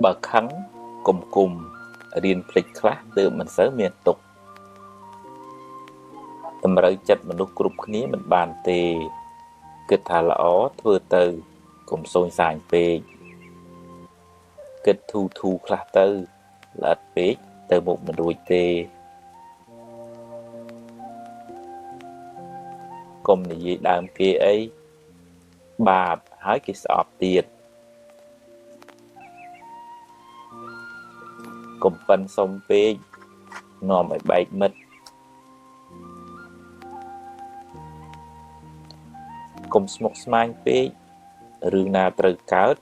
បើខឹងគុំរៀនភ្លេចខ្លះទើបមិនសូវមានទុកតម្រូវចិត្តមនុស្សគ្រប់គ្នាមិនបានទេគិតថាល្អធ្វើទៅកុំសូន្យសាញពេកគិតធូខ្លះទៅល្អិតពេកទៅមុខមិនរួចទេកុំនិយាយដើមគេអីបាបហើយគេស្អប់ទៀតកុំប៉ិនសុំពេកនាំឲ្យបែកមិត្តកុំស្មុគស្មាញពេករឿងណាត្រូវកើត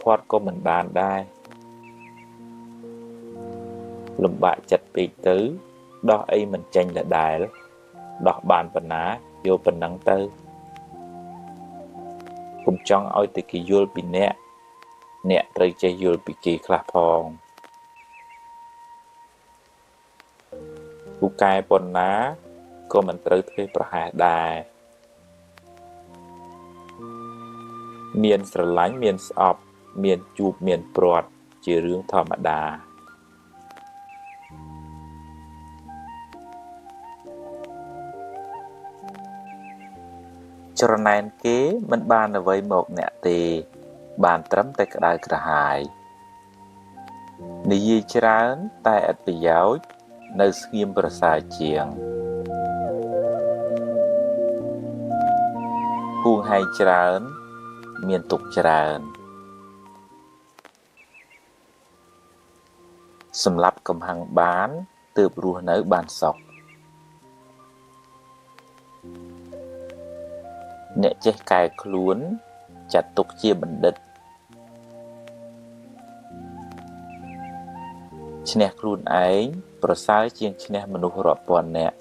ខាត់ក៏មិនបានដែរលំបាកចិត្តពេកទៅដោះអីមិនចេញដដែលដោះបានប៉ុណ្ណាយកប៉ុណ្ណឹងទៅកុំចង់ឲ្យតែគេយល់ពីអ្នកត្រូវចេះយល់ពីគេខ្លះផងពូកែប៉ុណ្ណាក៏មិនត្រូវធ្វើប្រហែសដែរមានស្រឡាញ់មានស្អប់មានជួបមានព្រាត់ជារឿងធម្មតាច្រណែនគេមិនបានអ្វីមកអ្នកទេបានត្រឹមតែក្តៅក្រហាយនិយាយច្រើនតែឥតប្រយោជន៍នៅស្ងៀមប្រសើរជាងហួងហែងច្រើនមានទុកច្រើនសម្រាប់កំហឹងបានទើបរស់នៅបានសុខអ្នកចេះកែខ្លួនចាត់ទុកជាបណ្ឌិតឈ្នះខ្លួនឯងប្រសើរជាងឈ្នះមនុស្សរាប់ពាន់នាក់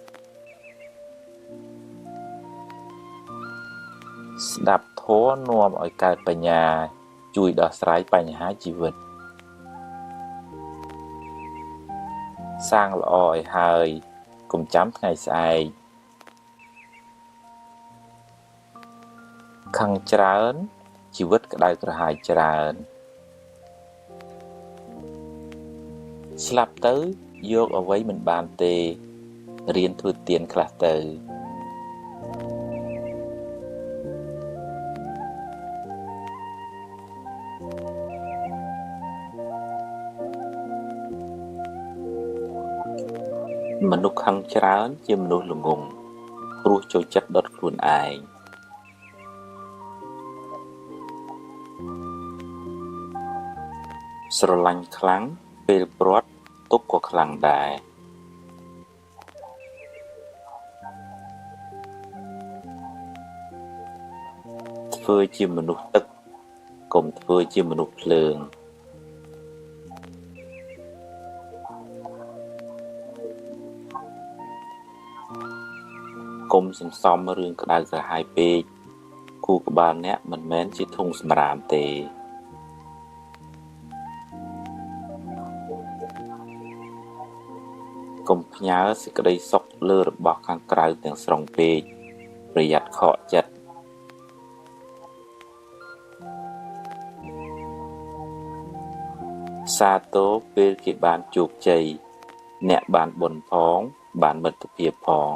ស្ដាប់ធម៌នាំឲ្យកើតបញ្ញាជួយដោះស្រាយបញ្ហាជីវិតសាងល្អឲ្យហើយកុំចាំថ្ងៃស្អែកខឹងច្រើនជីវិតក្តៅក្រហាយច្រើនស្លាប់ទៅយកអ្វីមិនបានទេរៀនធ្វើទានខ្លះទៅមនុស្សខឹងច្រើនជាមនុស្សល្ងង់ព្រោះចូលចិត្តដុតខ្លួនឯងស្រឡាញ់ខ្លាំងពេលព្រាត់ទុកក៏ខ្លាំងដែរធ្វើជាមនុស្សទឹកកុំធ្វើជាមនុស្សភ្លើងកុំសន្សំរឿងក្តៅក្រហាយពេកគូក្បាលអ្នកមិនមែនជាធុងសម្រាមទេកុំផ្ញើសេចក្តីសុខលើរបស់ខាងក្រៅទាំងស្រុងពេកប្រយ័ត្នខកចិត្តសាទរពេលគេបានជោគជ័យអ្នកបានបុណ្យផងបានមិត្តភាពផង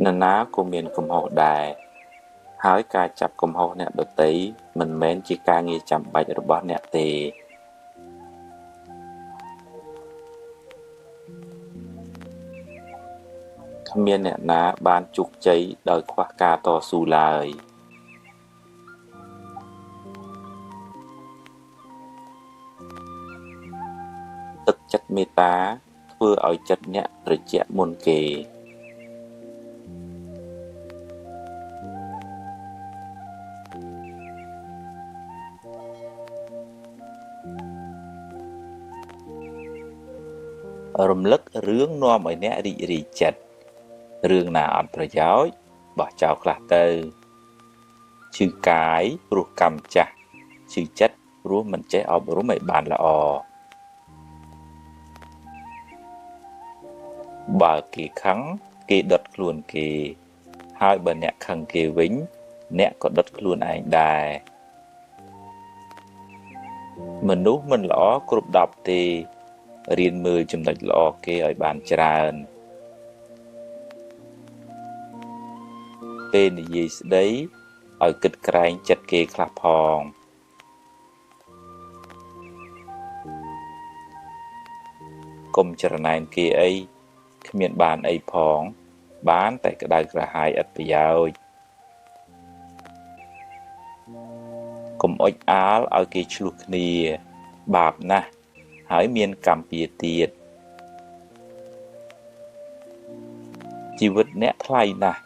នរណាក៏មានកំហុសដែរហើយការចាប់កំហុសអ្នកដទៃមិនមែនជាការងារចាំបាច់របស់អ្នកទេគ្មានអ្នកណាបានជោគជ័យដោយខ្វះការតស៊ូឡើយទឹកចិត្តមេត្តាធ្វើឲ្យចិត្តអ្នកត្រជាក់មុនគេរំលឹករឿងនាំឲ្យអ្នករីករាយចិត្តរឿងណាអត់ប្រយោជន៍បោះចោលខ្លះទៅឈឺកាយព្រោះកម្មចាស់ឈឺចិត្តព្រោះមិនចេះអប់រំឲ្យបានល្អបើគេខឹងគេដុតខ្លួនគេហើយបើអ្នកខឹងគេវិញ អ្នកក៏ដុតខ្លួនឯងដែរមនុស្សមិនល្អគ្រប់10ទេរៀនមើលចំណុចល្អគេឲ្យបានច្រើនពេលនិយាយស្ដីឲ្យគិតក្រែងចិត្តគេខ្លះផងកុំច្រណែនគេអីគ្មានបានអីផងបានតែក្តៅក្រហាយឥតប្រយោជន៍កុំអុចអាលឲ្យគេឆ្លោះគ្នាបាបណាស់ហើយមានកម្មពៀទៀតជីវិតអ្នកថ្លៃណាស់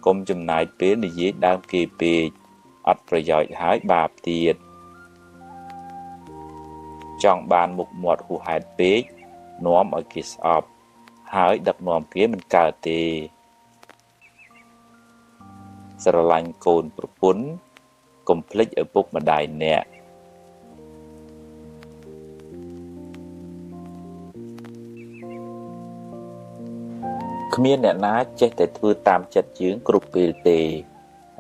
កុំចំណាយពេលនិយាយដើមគេពេកអត់ប្រយោជន៍ហើយបាបទៀតចង់បានមុខមាត់ហួសហេតុពេកនាំឲ្យគេស្អប់ហើយដឹកនាំគេមិនកើតទេស្រឡាញ់កូនប្រពន្ធកុំភ្លេចឪពុកម្ដាយអ្នកគ្មានអ្នកណាចេះតែធ្វើតាមចិត្តយើងគ្រប់ពេលទេ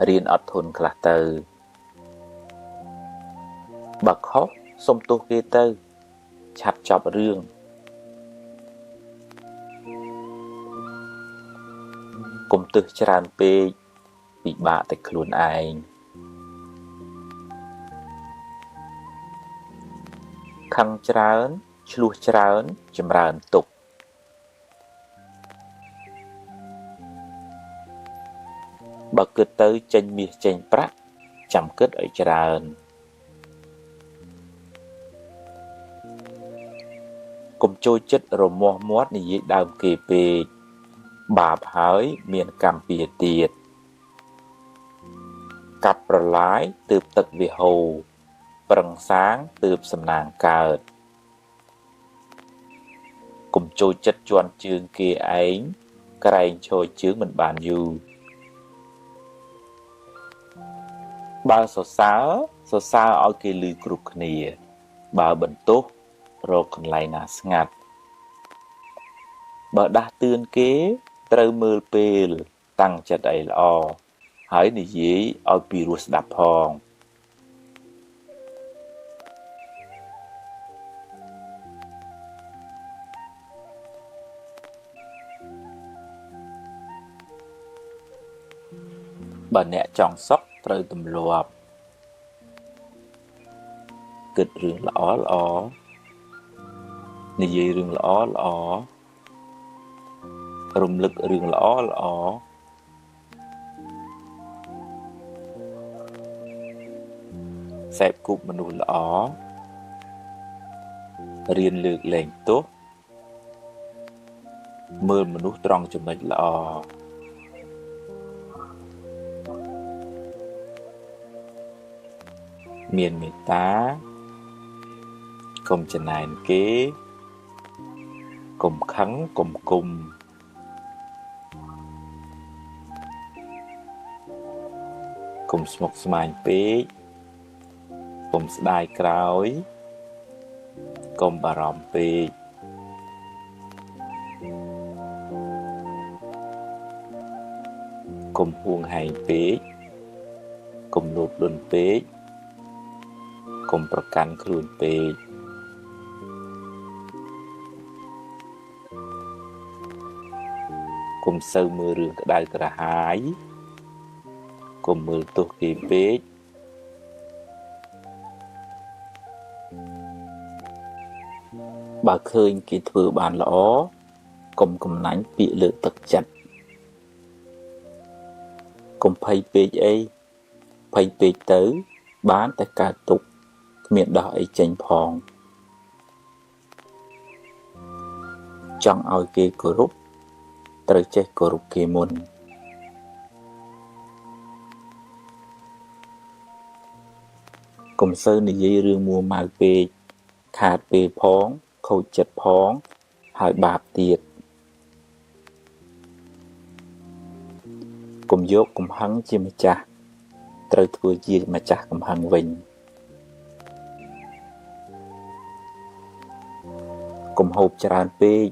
រៀនអត់ធន់ខ្លះទៅបើខុសសុំទោសគេទៅឆាប់ចប់រឿងកុំទឹះច្រើនពេកពិបាកតែខ្លួនឯងខឹងច្រើនឆ្លោះច្រើនចម្រើនទុក្ខបើគិតទៅចេញមាសចេញប្រាក់ចាំគិតឲ្យច្រើនកុំចូលចិត្តរមាស់មាត់និយាយដើមគេពេកបាបហើយមានកម្មពៀទៀតកាប់ប្រឡាយទើបទឹកវាហូរប្រឹងសាងទើបសំណាងកើតកុំចូលចិត្តជន់ជើងគេឯងក្រែងឈរជើងមិនបានយូរបើសរសើរឲ្យគេឮគ្រប់គ្នាបើបន្ទោសរកកន្លែងណាស្ងាត់បើដាស់តឿនគេត្រូវមើលពេលតាំងចិត្តឲ្យល្អហើយនិយាយឲ្យពីរោះស្ដាប់ផងបើអ្នកចង់សុខត្រូវទម្លាប់គិតរឿងល្អនិយាយរឿងល្អរំលឹករឿងល្អសេពគប់មនុស្សល្អរៀនលើកលែងទោសមើលមនុស្សត្រង់ចំណុចល្អមានមេត្តាកុំច្រណែនគេកុំខឹងកុំគុំកុំស្មុគស្មាញពេកកុំស្ដាយក្រោយកុំបារម្ភពេកកុំហួងហែងពេកកុំលោភលន់ពេកកុំប្រកាន់ខ្លួនពេកកុំសូវមើលរឿងក្តៅក្រហាយកុំមើលទោសគេពេកបើឃើញគេធ្វើបានល្អកុំកំណាញ់ពាក្យលើកទឹកចិត្តកុំភ័យពេកអីភ័យពេកទៅបានតែកើតទុក្ខគ្មានដោះអីចេញផងចង់ឲ្យគេគោរពត្រូវចេះគោរពគេមុនកុំសូវនិយាយរឿងមួម៉ៅពេកខាតពេលផងខូចចិត្តផងហើយបាបទៀតកុំយកកំហឹងជាម្ចាស់ត្រូវធ្វើជាម្ចាស់កំហឹងវិញកុំហូបច្រើនពេក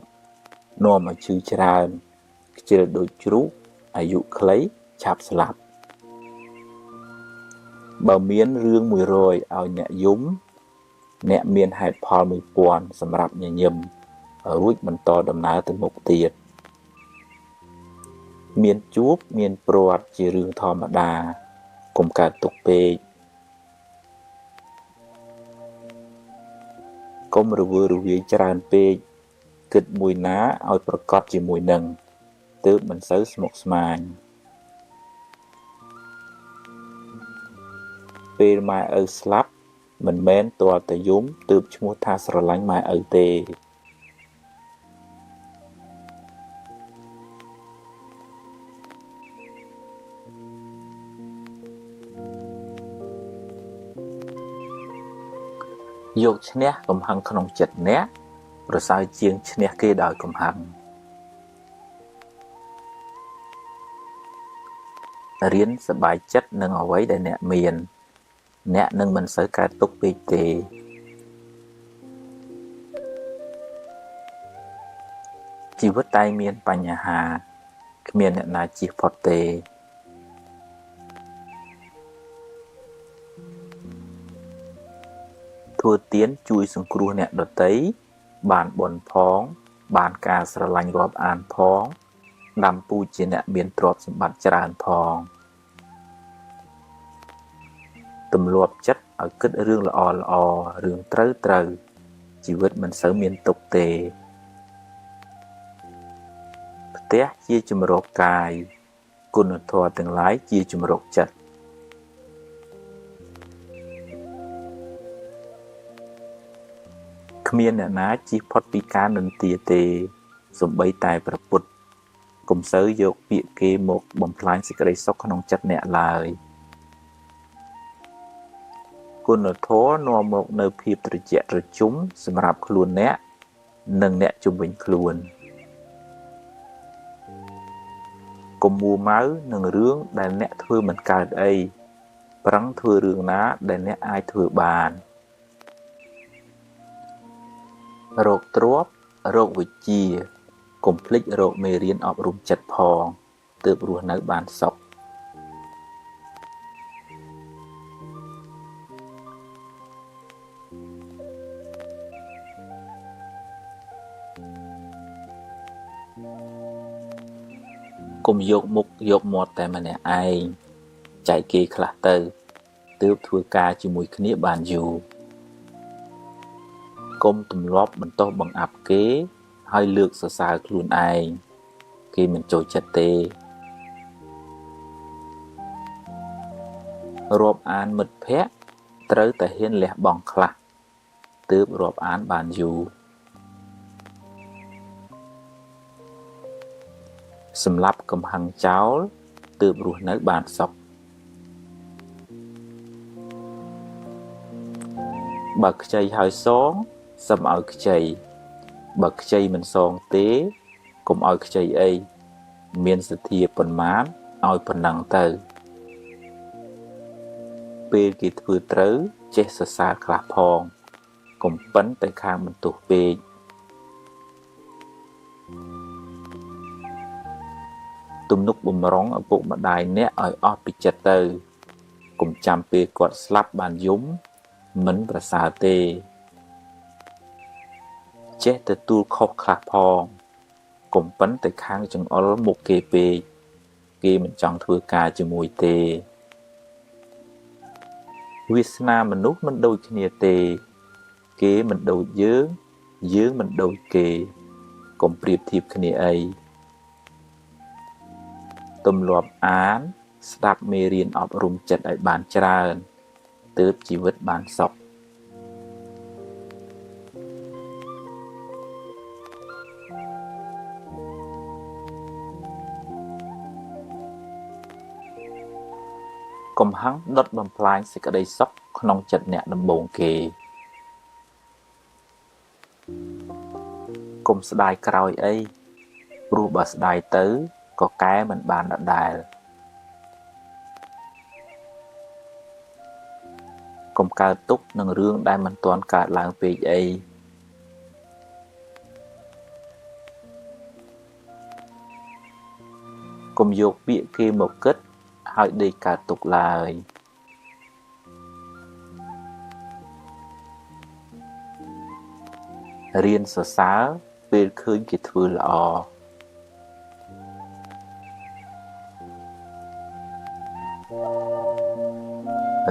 នាំឲ្យឈឺច្រើនខ្ជិលដូចជ្រូកអាយុខ្លីឆាប់ស្លាប់ បើមានរឿង100ឲ្យអ្នកយំអ្នកមានហេតុផល1000សម្រាប់ញញឹមរួចបន្តដំណើរទៅមុខទៀតមានជួបមានព្រាត់ជារឿងធម្មតាកុំកើតទុកពេកកុំរវើរវាយច្រើនពេកគិតមួយណាឲ្យប្រកបជាមួយនឹងទើបមិនសូវស្មុគស្មាញពេលម៉ែឪស្លាប់មិនមែនទាល់តែយំទើបឈ្មោះថាស្រឡាញ់ម៉ែឪទេយកឈ្នះកំហឹងក្នុងចិត្តអ្នកប្រសើរជាងឈ្នះគេដោយកំហឹងរៀនសប្បាយចិត្តនឹងអ្វីដែលអ្នកមានអ្នកនឹងមិនសូវកើតទុក្ខពេកទេជីវិតតែមានបញ្ហាគ្មានអ្នកណាជៀសផុតទេធ្វើទានជួយសង្គ្រោះអ្នកដទៃបានបុណ្យផងបានការស្រឡាញ់រាប់អានផងដាំពូជជាអ្នកមានទ្រព្យសម្បត្តិច្រើនផងទម្លាប់ចិត្តឲ្យគិតរឿងល្អល្អរឿងត្រូវជីវិតមិនសូវមានទុក្ខទេផ្ទះជាជំរកកាយគុណធម៌ទាំងឡាយជាជំរកចិត្តគ្មានអ្នកណាជៀសផុតពីការនិន្ទាទេសូម្បីតែព្រះពុទ្ធកុំសូវយកពាក្យគេមកបំផ្លាញសេចក្តីសុខក្នុងចិត្តអ្នកឡើយគុណធម៌នាំមកនៅភាពត្រជាក់ត្រជុំសម្រាប់ខ្លួនអ្នកនិងអ្នកជុំវិញខ្លួនកុំមួម៉ៅនឹងរឿងដែលអ្នកធ្វើមិនកើតអីប្រឹងធ្វើរឿងណាដែលអ្នកអាចធ្វើបានរោគទ្រព្យរោគវិជ្ជាកុំភ្លេចរោគមេរៀនអប់រំចិត្តផងទើបរស់នៅបានសុខកុំយកមុខយកមាត់តែម្នាក់ឯងចែកគេខ្លះទៅទើបធ្វើការជាមួយគ្នាបានយូរកុំទម្លាប់បន្តបង្អាប់គេហើយលើកសរសើរខ្លួនឯងគេមិនចូលចិត្តទេរាប់អានមិត្តភ័ក្តិត្រូវតែហ៊ានលះបង់ខ្លះទើបរាប់អានបានយូរសម្រាប់កំហឹងចោលទើបរស់នៅបានសុខបើខ្ចីហើយសងសឹមឲ្យខ្ចីបើខ្ចីមិនសងទេកុំឲ្យខ្ចីអីមានសទ្ធាប៉ុន្មានឲ្យប៉ុណ្ណឹងទៅពេលគេធ្វើត្រូវចេះសរសើរខ្លះផងកុំប៉ិនតែខាងបន្ទោសពេកទំនុកបំរុងឪពុកម្ដាយអ្នកឲ្យអស់ពីចិត្តទៅកុំចាំពេលគាត់ស្លាប់បានយំមិនប្រសើរទេចេះទទួលខុសខ្លះផងកុំប៉ិនតែខាងចង្អុលមុខគេពេកគេមិនចង់ធ្វើការជាមួយទេវាសនាមនុស្សមិនដូចគ្នាទេគេមិនដូចយើងយើងមិនដូចគេកុំប្រៀបធៀបគ្នាអីទម្លាប់អានស្ដាប់មេរៀនអប់រំចិត្តឲ្យបានច្រើនទើបជីវិតបានសុខកំហឹងដុតបំផ្លាញសេចក្តីសុខក្នុងចិត្តអ្នកដំបូងគេកុំស្ដាយក្រោយអីព្រោះបើស្ដាយទៅក៏កែមិនបានដដែលកុំកើតទុក្ខនឹងរឿងដែលមិនទាន់កើតឡើងពេកអីកុំយកពាក្យគេមកគិតហើយដេកកើតទុក្ខឡើយ រៀនសរសើរពេលឃើញគេធ្វើល្អ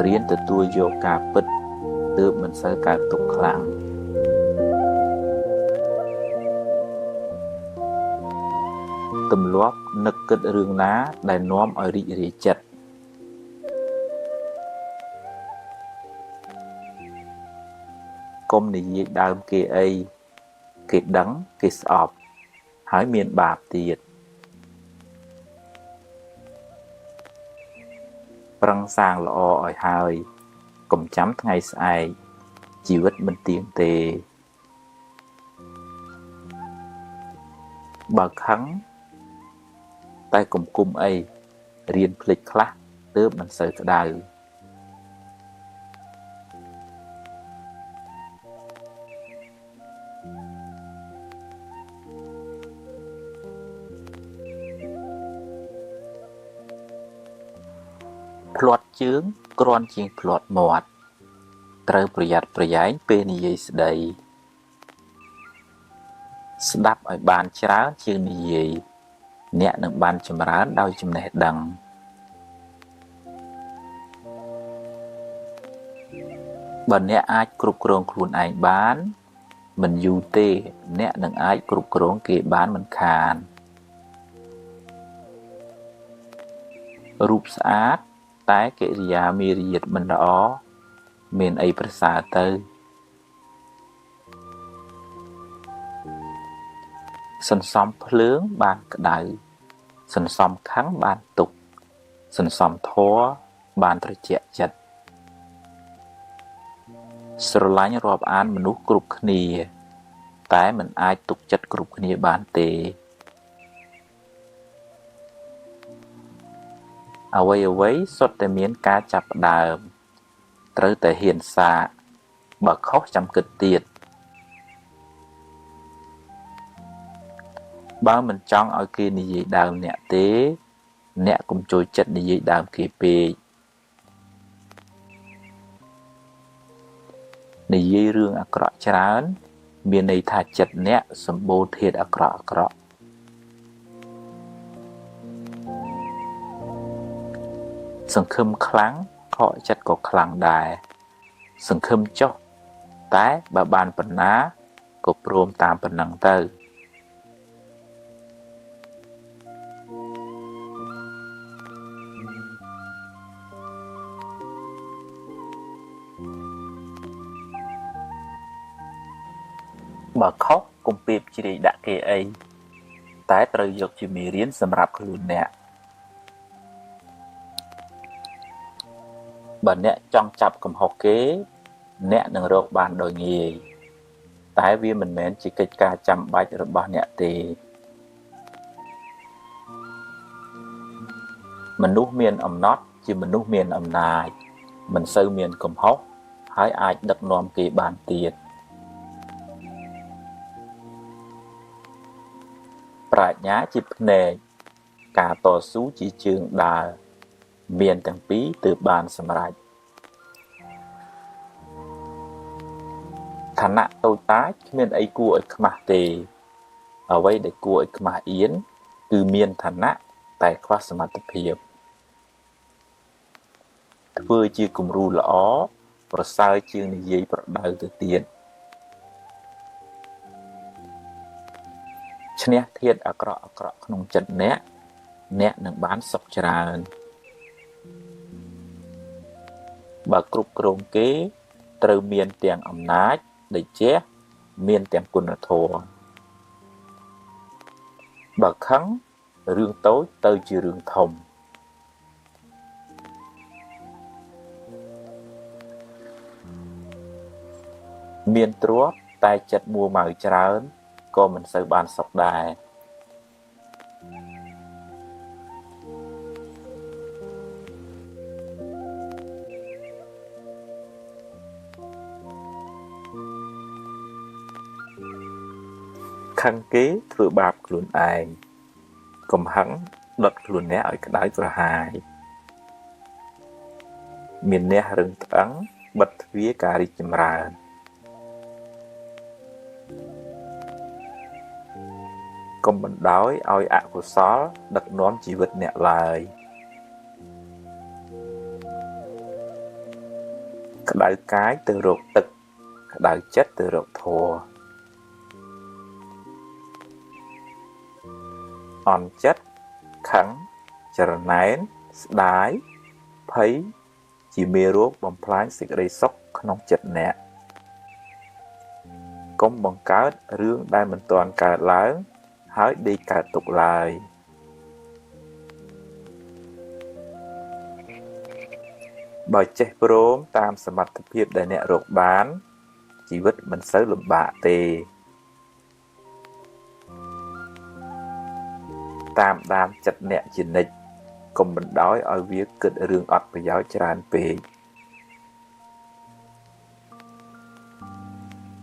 រៀនទទួលយកការពិតទើបមិនសូវកើតទុក្ខខ្លាំងទម្លាប់នឹកគិតរឿងណាដែលនាំឲ្យរីករាយចិត្តកុំនិយាយដើមគេអីគេដឹងគេស្អប់ហើយមានបាបទៀតប្រឹងសាងល្អឲ្យហើយកុំចាំថ្ងៃស្អែកជីវិតមិនទៀងទេបើខឹងតែកុំគុំអីរៀនភ្លេចខ្លះទើបមិនសូវក្តៅភ្លាត់ជើងគ្រាន់ជាងភ្លាត់មាត់ត្រូវប្រយ័ត្នប្រយែងពេលនិយាយស្ដីស្ដាប់ឲ្យបានច្រើនជាងនិយាយអ្នកនឹងបានចម្រើនដោយចំណេះដឹងបើអ្នកអាចគ្រប់គ្រងខ្លួនឯងបានមិនយូរទេអ្នកនឹងអាចគ្រប់គ្រងគេបានមិនខានរូបស្អាតតែកិរិយាមារយាទមិនល្អមានអីប្រសើរទៅសន្សំភ្លើងបានក្តៅសន្សំខឹងបានទុក្ខសន្សំធម៌បានត្រជាក់ចិត្តស្រឡាញ់រាប់អានមនុស្សគ្រប់គ្នាតែមិនអាចទុកចិត្តគ្រប់គ្នាបានទេអ្វីសុទ្ធតែមានការចាប់ផ្ដើមត្រូវតែហ៊ានសាកបើខុសចាំគិតទៀតបើមិនចង់ឲ្យគេនិយាយដើមអ្នកទេអ្នកកុំចូលចិត្តនិយាយដើមគេពេកនិយាយរឿងអាក្រក់ច្រើនមានន័យថាចិត្តអ្នកសម្បូរធាតុអាក្រក់សង្ឃឹមខ្លាំងខកចិត្តក៏ខ្លាំងដែរសង្ឃឹមចុះតែបើបានប៉ុណ្ណាក៏ព្រមតាមប៉ុណ្ណឹងទៅបើខុសកុំពេបជ្រាយដាក់គេអីតែត្រូវយកជាមេរៀនសម្រាប់ខ្លួនអ្នកបើអ្នកចង់ចាប់កំហុសគេអ្នកនឹងរកបានដោយងាយតែវាមិនមែនជាកិច្ចការចាំបាច់របស់អ្នកទេមនុស្សមានអំណត់ជាមនុស្សមានអំណាចមិនសូវមានកំហុសហើយអាចដឹកនាំគេបានទៀតប្រាជ្ញាជាភ្នែកការតស៊ូជាជើងដើរមានទាំងពីរទើបបានសម្រេចឋានៈតូចតាចគ្មានអីគួរឲ្យខ្មាស់ទេអ្វីដែលគួរឲ្យខ្មាស់អៀនគឺមានឋានៈតែខ្វះសមត្ថភាពធ្វើជាគំរូល្អប្រសើរជាងនិយាយប្រដៅទៅទៀតឈ្នះធាតុអាក្រក់ក្នុងចិត្តអ្នកនឹងបានសុខច្រើនបើគ្រប់គ្រងគេត្រូវមានទាំងអំណាចដែលជះមានទាំងគុណធម៌បើខឹងរឿងតូចទៅជារឿងធំមានទ្រព្យតែចិត្តមួម៉ៅច្រើនក៏មិនសូវបានសុខដែរខឹងគេធ្វើបាបខ្លួនឯងកំហឹងដុតខ្លួនអ្នកឲ្យក្តៅក្រហាយមានអ្នករឹងត្អឹងបិទទ្វារការរីកចម្រើន កុំបណ្ដោយឲ្យអកុសលដឹកនាំជីវិតអ្នកឡើយក្តៅកាយទៅរកទឹកក្តៅចិត្តទៅរកធម៌អន់ចិត្តខឹងចរណែនស្ដាយភ័យជាមេរោគបំផ្លាញសេចក្តីសុខក្នុងចិត្តអ្នកកុំបង្កើតរឿងដែលមិនទាន់កើតឡើងហើយដេកកើតទុកឡើយបើចេះព្រមតាមសមត្ថភាពដែលអ្នករកបានជីវិតមិនសូវលំបាកទេតាមដានចិត្តអ្នកជានិច្ចកុំបណ្ដោយឲ្យវាគិតរឿងអត់ប្រយោជន៍ច្រើនពេក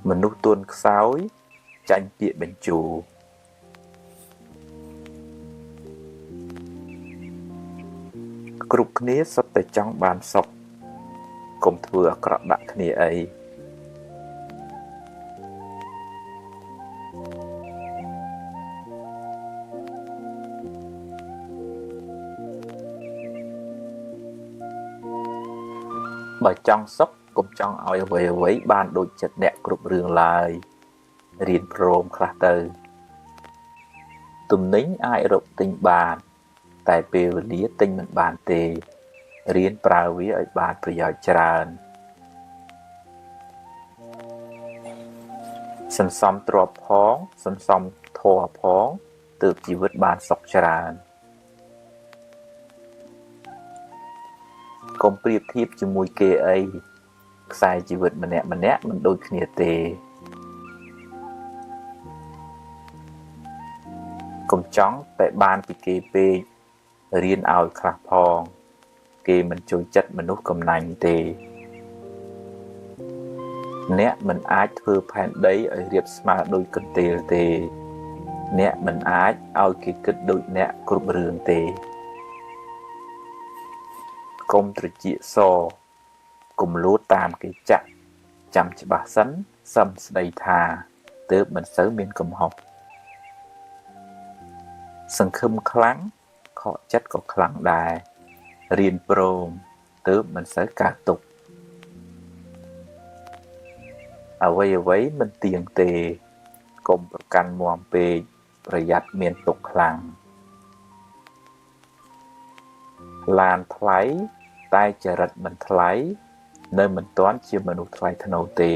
មនុស្សទន់ខ្សោយចាញ់ពាក្យបញ្ជូរគ្រប់គ្នាសុទ្ធតែចង់បានសុខកុំធ្វើអាក្រក់ដាក់គ្នាអីបើចង់សុខកុំចង់ឲ្យអ្វីបានដូចចិត្តអ្នកគ្រប់រឿងឡើយរៀនព្រមខ្លះទៅទំនិញអាចរកទិញបានតែពេលវេលាទិញមិនបានទេរៀនប្រើវាឲ្យបានប្រយោជន៍ច្រើនសន្សំទ្រព្យផងសន្សំធម៌ផងទើបជីវិតបានសុខច្រើនកុំប្រៀបធៀបជាមួយគេអីខ្សែជីវិតម្នាក់មិនដូចគ្នាទេកុំចង់តែបានពីគេពេករៀនឲ្យខ្លះផងគេមិនចូលចិត្តមនុស្សកំណាញ់ទេអ្នកមិនអាចធ្វើផែនដីឲ្យរាបស្មើដូចកន្ទេលទេអ្នកមិនអាចឲ្យគេគិតដូចអ្នកគ្រប់រឿងទេកុំត្រចៀកសកុំលួចតាមគេចាក់ចាំច្បាស់សិនសឹមស្ដីថាទើបមិនសូវមានកំហុសសង្ឃឹមខ្លាំងខកចិត្តក៏ខ្លាំងដែររៀនព្រមទើបមិនសូវកើតទុក្ខអ្វីមិនទៀងទេកុំប្រកាន់មាំពេកប្រយ័ត្នមានទុក្ខខ្លាំងឡានថ្លៃតែចរិតមិនថ្លៃនៅមិនទាន់ជាមនុស្សថ្លៃថ្នូរទេ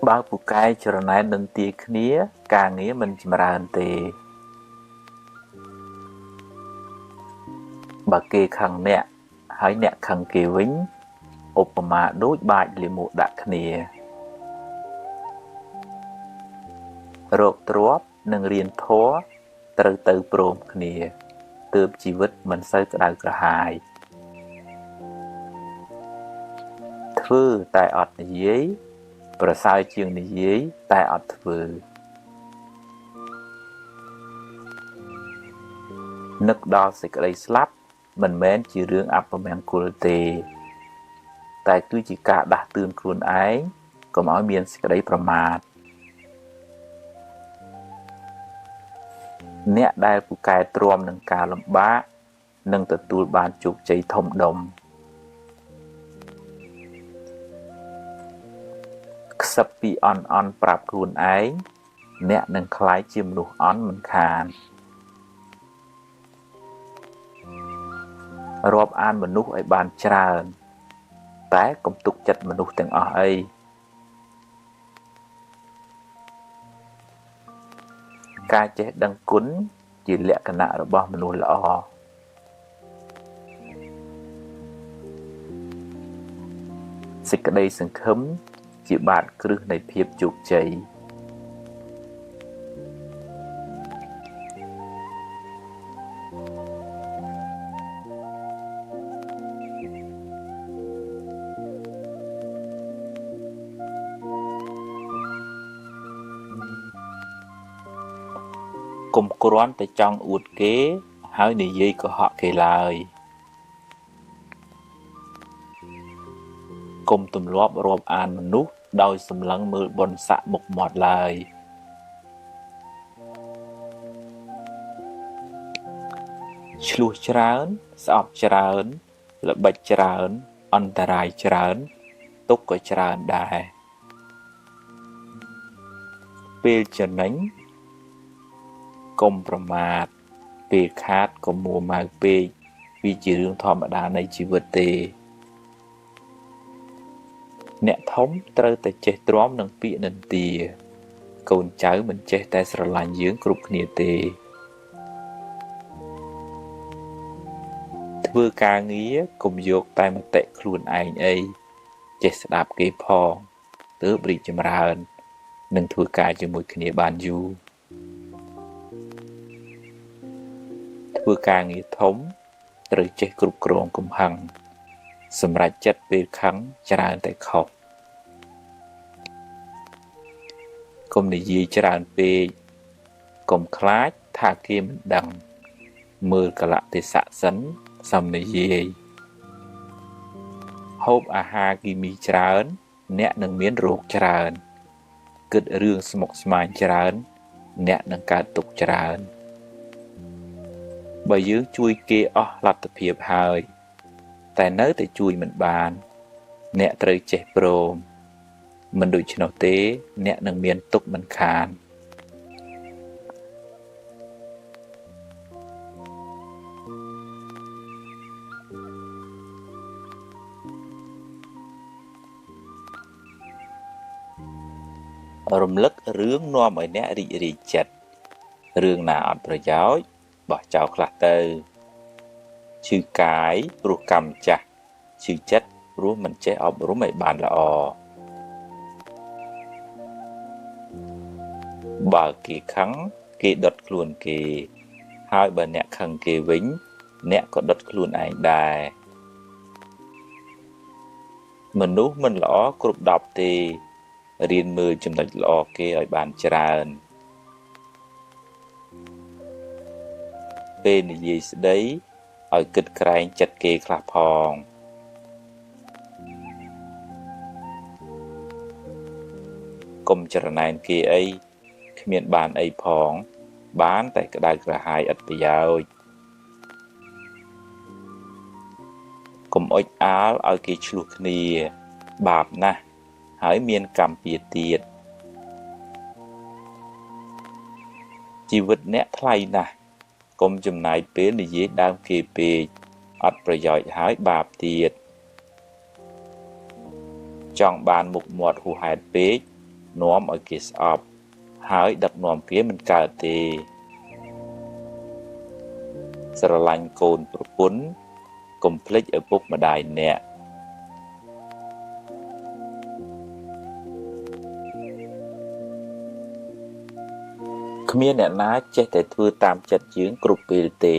បើពូកែចរណែននឹងទាគ្នាការងារមិនចម្រើនទេបើគេខឹងអ្នកហើយអ្នកខឹងគេវិញឧបមាដូចបាចលាមកដាក់គ្នារកទ្រព្យនិងរៀនធម៌ត្រូវទៅព្រមគ្នាទើបជីវិតមិនសូវក្តៅក្រហាយធ្វើតែអត់និយាយប្រសើរជាងនិយាយតែអត់ធ្វើនឹកដល់សេចក្តីស្លាប់មិនមែនជារឿងអពមង្គលទេតែគឺជាការដាស់តឿនខ្លួនឯងកុំឲ្យមានសេចក្តីប្រមាទអ្នកដែលពូកែទ្រាំនឹងការលំបាកនឹងទទួលបានជោគជ័យធំដុំខ្សឹបពីអន់ប្រាប់ខ្លួនឯងអ្នកនឹងក្លាយជាមនុស្សអន់មិនខានរាប់អានមនុស្សឲ្យបានច្រើនតែកុំទុកចិត្តមនុស្សទាំងអស់អីការចេះដឹងគុណជាលក្ខណៈរបស់មនុស្សល្អសេចក្តីសង្ឃឹមជាបាតគ្រឹះនៃភាពជោគជ័យកុ ុំគ្រាន់តែចង់អួតគេហើយនិយាយកុហកគេឡើយកុំទម្លាប់រាប់អានមនុស្សដោយសម្លឹងមើលបុណ្យស័ក្តិមុខមាត់ឡើយឆ្លោះច្រើនស្អប់ច្រើនល្បិចច្រើនអន្តរាយច្រើនទុក្ខក៏ច្រើនដែរពេលចំណេញកុំប្រមាទពេលខាតកុំមួម៉ៅពេកវាជារឿងធម្មតានៃជីវិតទេអ្នកធំត្រូវតែចេះទ្រាំនឹងពាក្យនិន្ទាកូនចៅមិនចេះតែស្រឡាញ់យើងគ្រប់គ្នាទេធ្វើការងារកុំយកតែមតិខ្លួនឯងអីចេះស្ដាប់គេផងទើបរីកចម្រើននិងធ្វើការជាមួយគ្នាបានយូរធ្វើការងារធំត្រូវចេះគ្រប់គ្រងកំហឹងសម្រាប់ចិត្តពេលខឹងច្រើនតែខុសកុំនិយាយច្រើនពេកកុំខ្លាចថាគេមិនដឹងមើលកលៈទេសៈសិនសំនិយាយហូបអាហារគីមីច្រើនអ្នកនឹងមានរោគច្រើនគិតរឿងស្មុគស្មាញច្រើនអ្នកនឹងកើតទុក្ខច្រើនបើយើងជួយគេអស់លទ្ធភាពហើយតែនៅតែជួយមិនបានអ្នកត្រូវចេះព្រមមិនដូច្នោះទេអ្នកនឹងមានទុក្ខមិនខានរំលឹករឿងនាំឲ្យអ្នករីករាយចិត្តរឿងណាអត់ប្រយោជន៍បោះចោលខ្លះទៅឈឺកាយព្រោះកម្មចាស់ឈឺចិត្តព្រោះមិនចេះអប់រំឲ្យបានល្អបើគេខឹងគេដុតខ្លួនគេហើយបើអ្នកខឹងគេវិញអ្នកក៏ដុតខ្លួនឯងដែរមនុស្សមិនល្អគ្រប់10ទេរៀនមើលចំណុចល្អគេឲ្យបានច្រើនពេលនិយាយស្ដីឲ្យគិតក្រែងចិត្តគេខ្លះផងកុំច្រណែនគេអីគ្មានបានអីផងបានតែក្តៅក្រហាយឥតប្រយោជន៍កុំអុចអាលឲ្យគេឆ្លោះគ្នាបាបណាស់ហើយមានកម្មពៀទៀតជីវិតអ្នកថ្លៃណាស់កុំចំណាយពេលនិយាយដើមគេពេកអត់ប្រយោជន៍ហើយបាបទៀតចង់បានមុខមាត់ហួសហេតុពេកនាំឲ្យគេស្អប់ហើយដឹកនាំគេមិនកើតទេស្រឡាញ់កូនប្រពន្ធកុំភ្លេចឪពុកម្ដាយអ្នកគ្មានអ្នកណាចេះតែធ្វើតាមចិត្តយើងគ្រប់ពេលទេ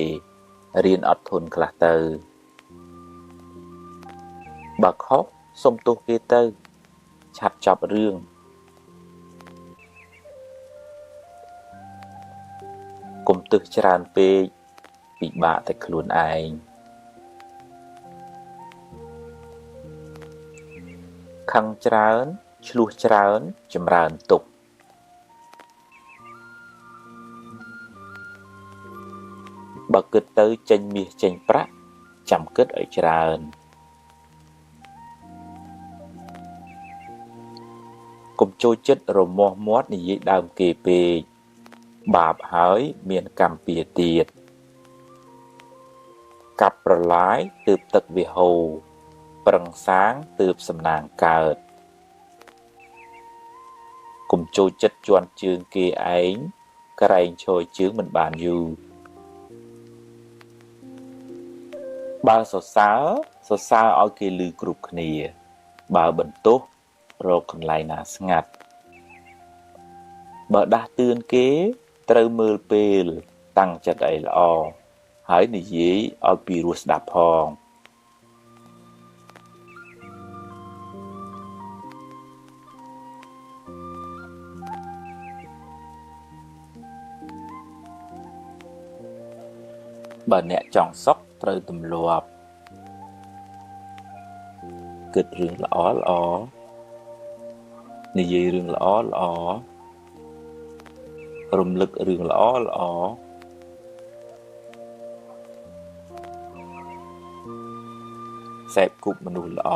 រៀនអត់ធន់ខ្លះទៅបើខុសសុំទោសគេទៅឆាប់ចប់រឿងកុំទឹះច្រើនពេកពិបាកតែខ្លួនឯងខឹងច្រើនឆ្លោះច្រើនចម្រើនទុក្ខបើគិតទៅចេញមាសចេញប្រាក់ចាំគិតឲ្យច្រើនកុំចូលចិត្តរមាស់មាត់និយាយដើមគេពេកបាបហើយមានកម្មពៀទៀតកាប់ប្រឡាយទើបទឹកវាហូរប្រឹងសាងទើបសំណាងកើតកុំចូលចិត្តជន់ជើងគេឯងក្រែងឈរជើងមិនបានយូរបើសរសើរឲ្យគេឮគ្រប់គ្នាបើបន្ទោសរកកន្លែងណាស្ងាត់បើដាស់តឿនគេត្រូវមើលពេលតាំងចិត្តឲ្យល្អហើយនិយាយឲ្យពីរោះស្ដាប់ផង បើអ្នកចង់សុខត្រូវទម្លាប់គិតរឿងល្អល្អនិយាយរឿងល្អល្អរំលឹករឿងល្អល្អសេពគប់មនុស្សល្អ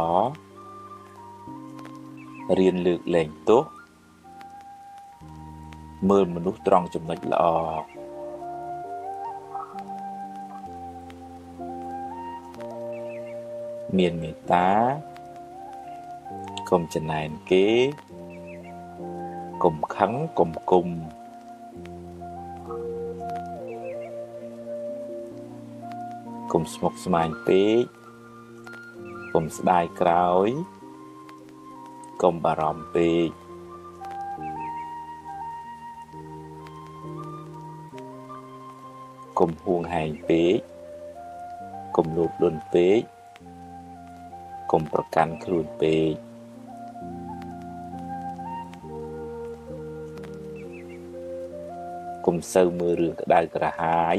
រៀនលើកលែងទោសមើលមនុស្សត្រង់ចំណុចល្អមានមេត្តាកុំចំណែនគេកុំខឹងកុំគុំកុំស្មុគស្មាញពេកកុំស្ដាយក្រោយកុំបារម្ភពេកកុំហួងហែងពេកកុំលោភលន់ពេកកុំប្រកាន់ខ្លួនពេកកុំសូវមើលរឿងក្តៅក្រហាយ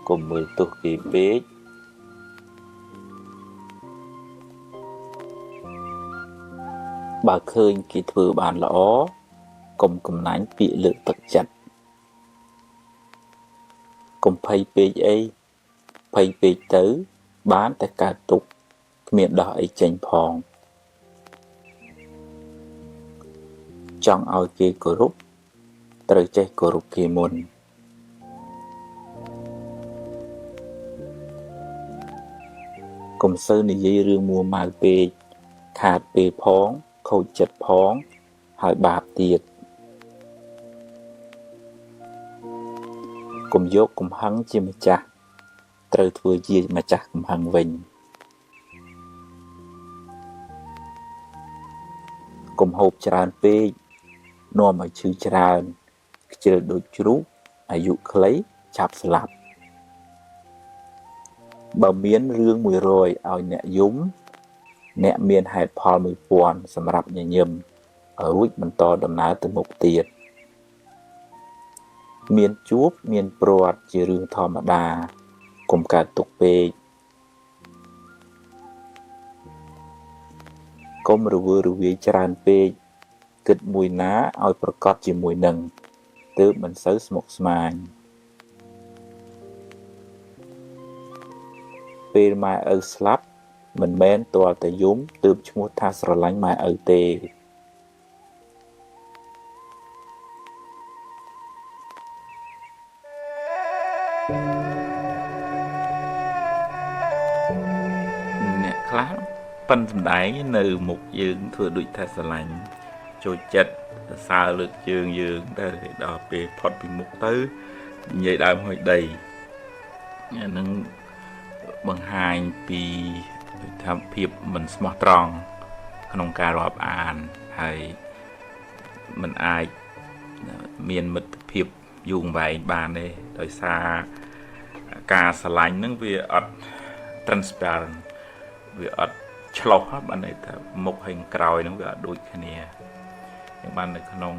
កុំមើលទោសគេពេកបើឃើញគេធ្វើបានល្អកុំកំណាញ់ពាក្យលើកទឹកចិត្តកុំភ័យពេកអីភ័យពេកទៅបានតែកើតទុក្ខគ្មានដោះអីចេញផងចង់ឲ្យគេគោរពត្រូវចេះគោរពគេមុនកុំសូវនិយាយរឿងមួម៉ៅពេកខាតពេលផងខូចចិត្តផងហើយបាបទៀតកុំយកកំហឹងជាម្ចាស់ត្រូវធ្វើជាម្ចាស់កំហឹងវិញកុំហូបច្រើនពេកនាំឲ្យឈឺច្រើនខ្ជិលដូចជ្រូកអាយុខ្លីឆាប់ស្លាប់បើមានរឿង100ឲ្យអ្នកយំអ្នកមានហេតុផល1000សម្រាប់ញញឹមរួចបន្តដំណើរទៅមុខទៀតមានជួបមានព្រាត់ជារឿងធម្មតាកុំកើតទុក្ខពេកកុំរវើរវាយច្រើនពេកគិតមួយណាឲ្យប្រកបជាមួយនឹងទើបមិនសូវស្មុគស្មាញពេលម៉ែឪស្លាប់មិនមែនទាល់តែយំទើបឈ្មោះថាស្រឡាញ់ម៉ែឪទេអ្នកខ្លះប៉ិនសំដែងនៅមុខយើងធ្វើដូចថាស្រឡាញ់ចូលចិត្តសរសើរលើកជើងយើងតែដល់ពេលផុតពីមុខទៅនិយាយដើមហុយដីអានឹងបង្ហាញពីថាភាពមិនស្មោះត្រង់ក្នុងការរាប់អានហើយមិនអាចមានមិត្តភាពយូរអង្វែងបានទេដោយសារការស្រឡាញ់ហ្នឹងវាអត់ transparent វាអត់ឆ្លោះបានន័យថាមុខហើយក្រោយហ្នឹងវាអត់ដូចគ្នាយ៉ាងបាននៅក្នុង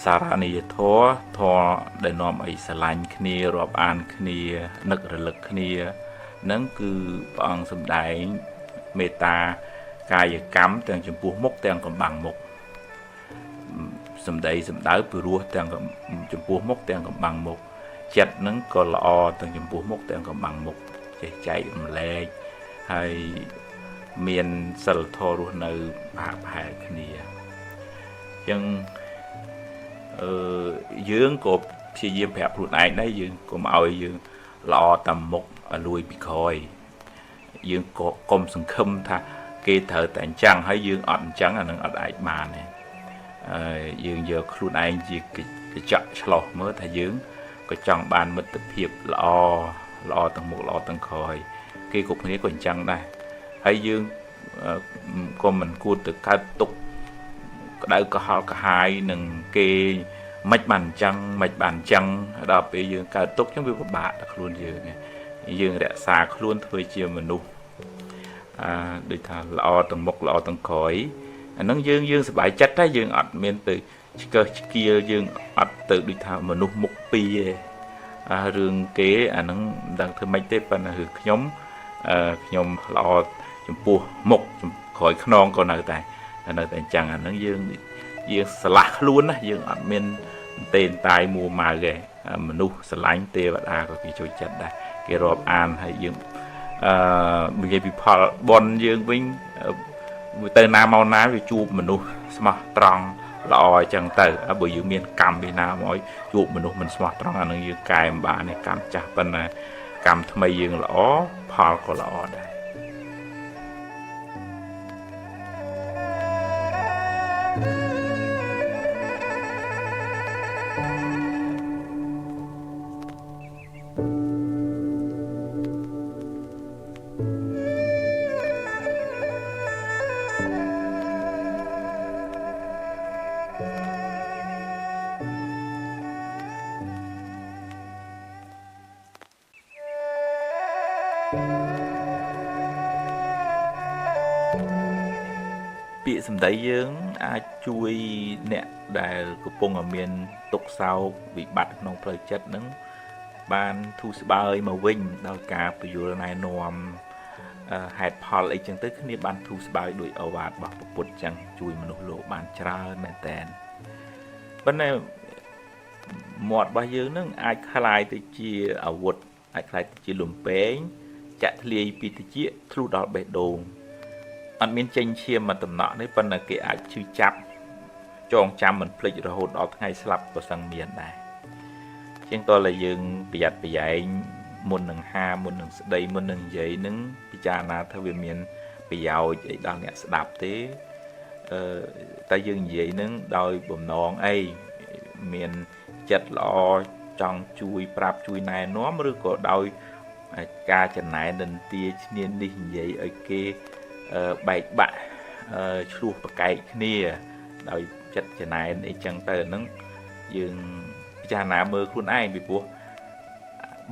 សារនិយធម៌ធម៌ដែលនាំឲ្យស្រឡាញ់គ្នារាប់អានគ្នានឹករលឹកគ្នានឹងគឺព្រះអង្គសម្ដែងមេត្តាកាយកម្មទាំងចំពោះមុខទាំងកំបាំងមុខសម្ដីសម្ដៅពីរោះទាំងចំពោះមុខទាំងកំបាំងមុខចិត្តនឹងក៏ល្អទាំងចំពោះមុខទាំងកំបាំងមុខចេះចែករំលែកហើយមានសិលធម៌រស់នៅផែនគ្នាអញ្ចឹងយើងក៏ព្យាយាមប្រាប់ខ្លួនឯងដែរយើងកុំឲ្យយើងល្អតាមមុខលួយពីក្រោយយើងក៏កុំសង្ឃឹមថាគេត្រូវតែអញ្ចឹងហើយយើងអត់អញ្ចឹងអានឹងអត់អាចបានទេយើងយកខ្លួនឯងជាកញ្ចក់ឆ្លោះមើលថាយើងក៏ចង់បានមិត្តភាពល្អទាំងមុខល្អទាំងក្រោយគេគ្រប់គ្នាក៏អញ្ចឹងដែរហើយយើងក៏មិនគួរទៅកើតទុកក្តៅក្រហល់ក្រហាយនឹងគេមិនបានអញ្ចឹងមិនបានអញ្ចឹងដល់ពេលយើងកើតទុកអញ្ចឹងវាពិបាកដល់ខ្លួនយើងរក្សាខ្លួនធ្វើជាមនុស្សដូចថាល្អទាំងមុខល្អទាំងក្រោយអាហ្នឹងយើងសប្បាយចិត្តតែយើងអត់មានទៅឆ្កើឆ្កៀលយើងអត់ទៅដូចថាមនុស្សមុខពីរទេ រឿងគេអានឹងដឹងធ្វើម៉េចទេប៉ុន្តែគឺខ្ញុំល្អចំពោះមុខក្រោយខ្នងក៏នៅតែអញ្ចឹងអានឹងយើងស្រឡះខ្លួនណាយើងអត់មានទេតាយមួម៉ៅទេមនុស្សស្រឡាញ់ទេវតាក៏គេចូលចិត្តដែរគេរាប់អានហើយយើងនិយាយពីផលបនយើងវិញទៅណាមកណាវាជួបមនុស្សស្មោះត្រង់ល្អអញ្ចឹងទៅបើយើងមានកម្មពីណាមកជួបមនុស្សមិនស្មោះត្រង់អានឹងយើងកែមិនបានទេកម្មចាស់ប៉ុន្តែកម្មថ្មីយើងល្អផលក៏ល្អដែរពាក្យសម្ដីយើងអាចជួយអ្នកដែលកំពុងមានទុក្ខសោកវិបត្តិក្នុងផ្លូវចិត្តនឹងបានធូរស្បើយមកវិញដោយការពន្យល់ណែនាំហេតុផលអីចឹងទៅគ្នាបានធូរស្បើយដោយឱវាទរបស់ព្រះពុទ្ធចឹងជួយមនុស្សលោកបានច្រើនមែនតើប៉ុន្តែមាត់របស់យើងនឹងអាចคล้ายទៅជាអាវុធអាចคล้ายទៅជាលំពេងចាក់ធ្លាយពីតិចធ្លុះដល់បេះដូងអត់មានចេញឈាមមកតំណក់នេះប៉ុន្តែគេអាចឈឺចាប់ចងចាំមិនភ្លេចរហូតដល់ថ្ងៃស្លាប់ក៏សឹងមានដែរជាងតើយើងប្រយ័ត្នប្រយែងមុននឹងហាមុននឹងស្ដីមុននឹងនិយាយនឹងពិចារណាថាវាមានប្រយោជន៍អីដល់អ្នកស្ដាប់ទេតែយើងនិយាយនឹងដោយបំណងអីមានចិត្តល្អចង់ជួយប្រាប់ជួយណែនាំឬក៏ដោយការចំណែននន្ទាឈ្នានីសនិយាយឲ្យគេបែកបាក់ឆ្លោះប្រកែកគ្នាដោយចិត្តចំណែនអីចឹងទៅហ្នឹងយើងពិចារណាមើលខ្លួនឯងពីព្រោះ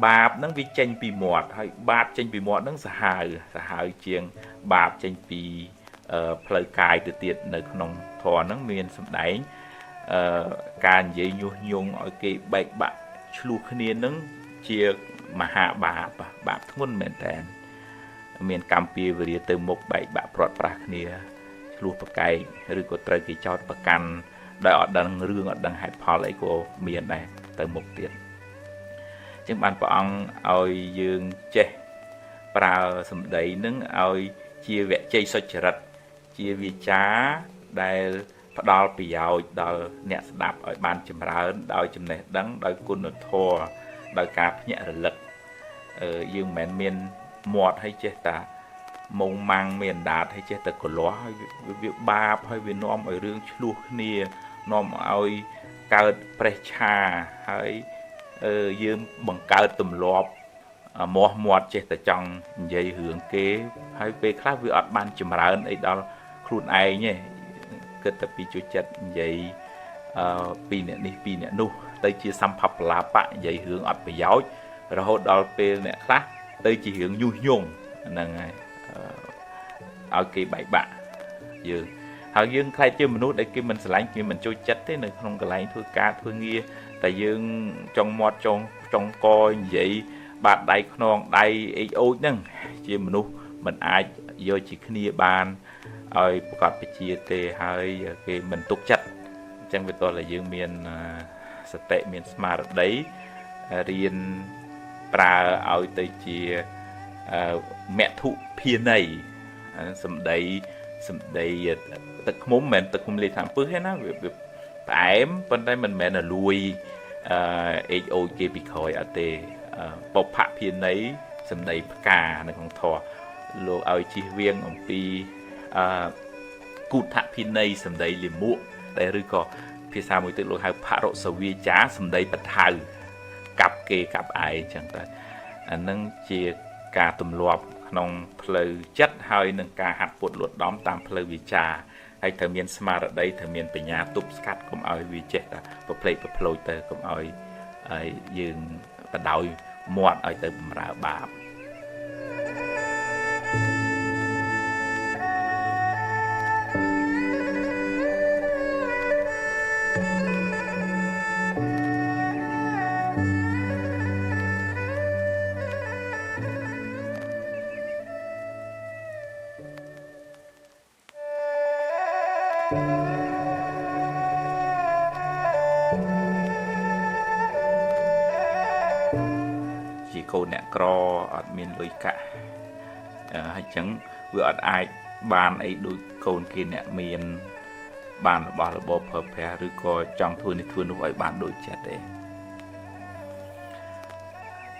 បាបហ្នឹងវាចេញពីមាត់ហើយបាបចេញពីមាត់ហ្នឹងសាហាវជាងបាបចេញពីផ្លូវកាយទៅទៀតនៅក្នុងធម៌ហ្នឹងមានសម្ដែងការនិយាយញុះញង់ឲ្យគេបែកបាក់ឆ្លោះគ្នាហ្នឹងជាមហាបាបធ្ងន់មែនតើមានកម្មពៀវរាទៅមុខបែកបាក់ព្រាត់ប្រាសគ្នាឆ្លោះប្រកែកឬក៏ត្រូវគេចោទប្រកាន់ដោយអត់ដឹងរឿងអត់ដឹងហេតុផលអីក៏មានដែរទៅមុខទៀតអញ្ចឹងបានព្រះអង្គឲ្យយើងចេះប្រើសម្ដីនឹងឲ្យជាវជ័យសុចរិតជាវាចាដែលផ្ដល់ប្រយោជន៍ដល់អ្នកស្ដាប់ឲ្យបានចម្រើនដោយចំណេះដឹងដោយគុណធម៌ដោយការភ្ញាក់រលឹកយើងមិនមែនមានមាត់ឲ្យចេះតាមុងម៉ាំងមានអណ្ដាតឲ្យចេះតែកលាស់ហើយវាបាបហើយវានាំឲ្យរឿងឆ្លោះគ្នានាំឲ្យកើតប្រេះឆាហើយយើងបង្កើតទម្លាប់មាត់ចេះតែចង់និយាយរឿងគេហើយពេលខ្លះវាអត់បានចម្រើនអីដល់ខ្លួនឯងទេគិតតែពីជួយចិត្តនិយាយពីអ្នកនេះពីអ្នកនោះទៅជាសម្ភបលាបៈនិយាយរឿងអត់ប្រយោជន៍រហូតដល់ពេលអ្នកខ្លះទៅជារឿងញុះញង់ហ្នឹងហើយឲ្យគេបែកបាក់យើងហើយយើងខ្លាចជាមនុស្សដែលគេមិនស្រឡាញ់គេមិនចូលចិត្តទេនៅក្នុងកន្លែងធ្វើការធ្វើងារតែយើងចង់មាត់ចង់កនិយាយបាតដៃខ្នងដៃអេចអូចហ្នឹងជាមនុស្សមិនអាចយកជាគ្នាបានឲ្យប្រកបពជាទេហើយគេមិនទុកចិត្តអញ្ចឹងវាតើយើងមានសតិមានស្មារតីរៀនប្រើឲ្យទៅជាមធុភាន័យសម្ដីទឹកឃ្មុំមិនមែនទឹកឃ្មុំលេខាំពឹសទេណាវាផ្អែមប៉ុន្តែមិនមែនលួយអេចអូចគេពីក្រោយអត់ទេបុព្វភាន័យសម្ដីផ្កានៅក្នុងធម៌លោកឲ្យជិះវៀងអំពីគូថភាន័យសម្ដីលិមួកតែឬក៏ភាសាមួយទៀតលោកហៅផរុសវាចាសម្ដីបថៅកាប់គេកាប់ឯងចឹងទៅអានឹងជាការទម្លាប់ក្នុងផ្លូវចិត្តហើយនឹងការហាត់ពុតលួតដំតាមផ្លូវវាចាហើយត្រូវមានស្មារតីត្រូវមានបញ្ញាទប់ស្កាត់កុំឲ្យវាចេះតែប្រភ្លេចប្រភ្លោចទៅកុំឲ្យយើងបដោយមាត់ឲ្យទៅបំរើបាប chỉ cô nè cro ở miền lưới cả hay chẳng vừa ai bàn ấy đôi con kia nè miền bàn bảo là bộ phở phè rồi có trong thua nó ấy bàn đôi chặt đấy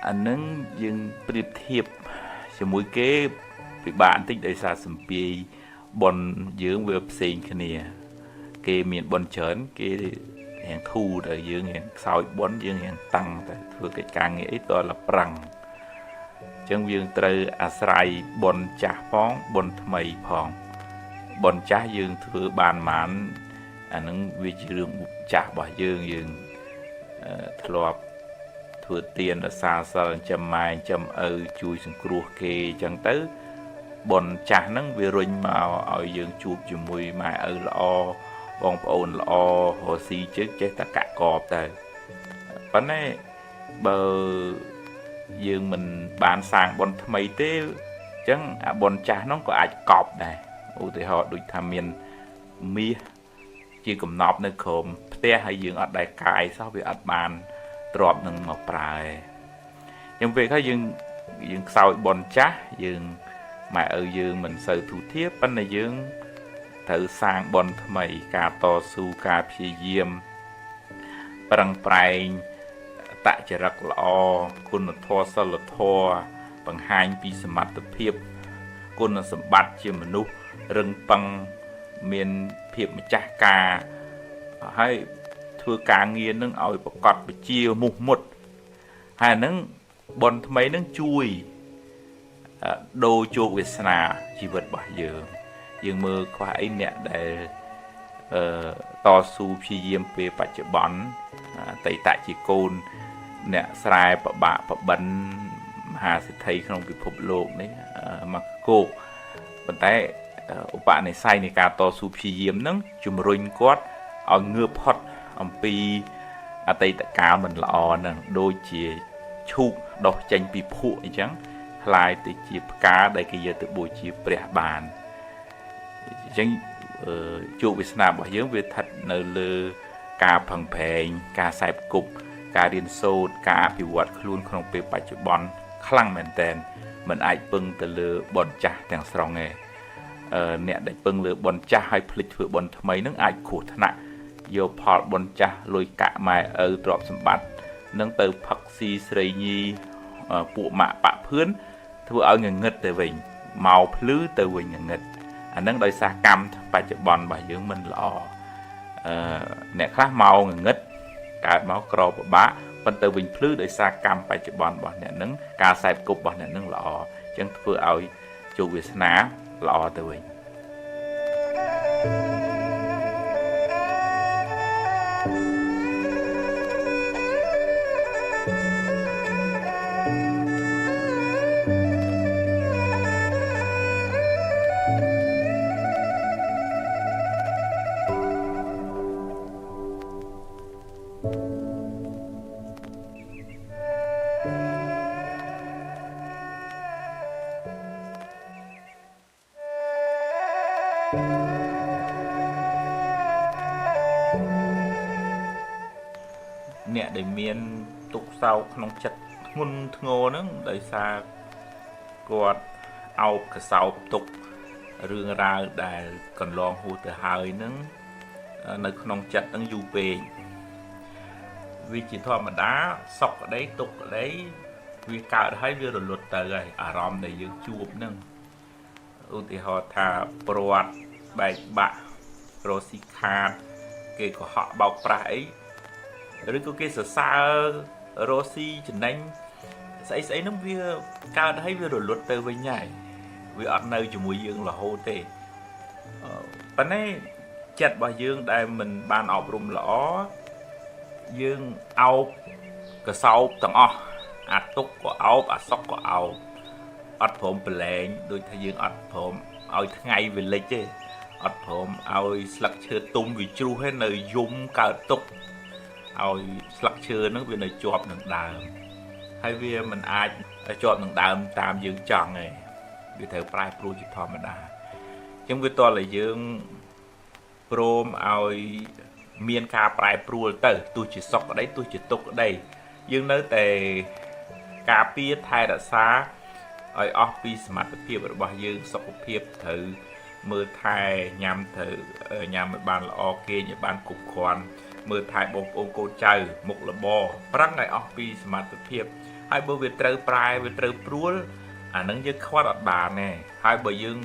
anh nâng dừng priệp thiệp cho mỗi cái việc bạn tích đời xa sầm pi bon dưỡng về sinh cái này cái miền bon chớn cái hàng thu đời dưỡng hàng sáu bon dưỡng hàng tăng thừa cái càng nghĩa to là prang chẳng dương từ asrai bon chả phóng bon mày phong bon chả dương thừa bàn mán anh nâng vì dương chả bỏ dương thọp thừa tiền là xa xa chầm mai chầm chui sừng cua kê chẳng tới bọn cha nắng về rồi mà ở dương chụp chùm mùi mà lo bong ôn lo hồ si trước chết tất cả cọp tới vấn này bờ dương mình bàn sang bọn mày thế chẳng bọn cha nó có ai cọp này ưu thì họ đôi tham miền mía chỉ cầm nọp nơi khom te hay dương ở đại cài sau bị ắt bàn trọp nâng một prai nhưng về cái dương sau bọn cha dương mà dương mình sự thủ thiếp bên này dương thử sang bọn mày cả to su cả phi diêm bằng prai tại chỉ rất lo quân là thua sao là thua bằng hai pi sầm mặt tập hiệp quân là sầm bát chỉ mình núp rừng bằng miền hiệp mà cha ca hay thưa cá nghiền nâng ỏi bọc cọt bị chiều mục một hai nâng bọn mấy nâng chui đồ chuột Việt Nam chỉ vật bảo dương mơ khoai nè để to su phi diêm về bạch chợ bón tại tại chỉ côn nè sai bạ bẩn hà sẽ thấy không bị phục lộ đấy mặc cô vận tải bạn này sai này cả to su phi diêm nâng chùm rinh quát ở ngược hot ông pi ở tây tại cá mình lọ nè đôi chia chụp đọc tranh bị phụ chẳng lại từ chia cá đây cái giờ từ buổi chia bẻ bàn chẳng chụp Việt Nam bảo dưỡng về thật nơi lơ cá phẳng phèn cá sài cục cá điên sâu cá bị vọt luôn không bị bạch chụp bón khăng mền tên mình ai bưng từ lơ bón chả thằng sòng nghề nè để bưng lơ bón chả hay phịch vừa bón mấy nước ai khổ thân nặng vô phật bón chả lôi cả mai ở drop sầm bát nâng từ phật si srei nhi bộ mạ bạ phướn thưa ở người nghịch từ vịnh màu lứ từ vịnh người nghịch anh nâng đôi xa cam bài chụp bòn bài dưỡng mình lọ nè khác màu người nghịch cả máu cro của bá phần từ vịnh lứ đôi xa cam bài chụp bòn bọn nè nâng ca sai cục bọn nè nâng lọ chẳng vừa ở chủ Việt Nam lọ từ vịnh nè để miền tục sau không chặt ngôn ngô nữa đời xa quạt ao cả sau tục rương ra để còn lo hú từ hơi nữa nơi không chặt đang du về vì chỉ thôi mà đá sọc ở đấy tục ở đấy vì cả thấy vừa rồi luật từ rồi à rom để dương chuột nữa thì họ thà proat bài bạ rosicard cái của họ bao trái rồi có cái xa Rossi chừng anh sẽ nó vừa cao thấy vừa rồi luật từ với nhảy vì ở nơi chùm mùi dương là hô tê và này chặt bà dương đây mình ban ọc rung lõ dương áo cái sau tầng ạt túc của áo và sóc của áo ớt phồm bờ lệnh đôi thay dương ớt phồm áo ngày về lịch chứ ớt phồm áo sạc chơi tung vì chú hết nơi dung cao túc áo sạc chơi nó vì nơi chọp nâng đàm hay vì mình ai chọp nâng đàm tam dương chọn này vì theo prai pro chỉ thò mà đà trong với to là dương ព្រមឲ្យមានការប្រែប្រួលទៅទោះជាសុខក្តីទោះជាទុក្ខក្តីយើងនៅតែការពារថែរក្សាឲ្យអស់ពីសមត្ថភាពរបស់យើងសុខភាពត្រូវមើលថែញ៉ាំត្រូវញ៉ាំឲ្យបានល្អគេងឲ្យបានគ្រប់គ្រាន់មើលថែបងប្អូនកូនចៅមុខរបរប្រឹងឲ្យអស់ពីសមត្ថភាពហើយបើវាត្រូវប្រែវាត្រូវព្រួលអានឹងយើងខ្វាត់អត់បានទេហើយបើយើង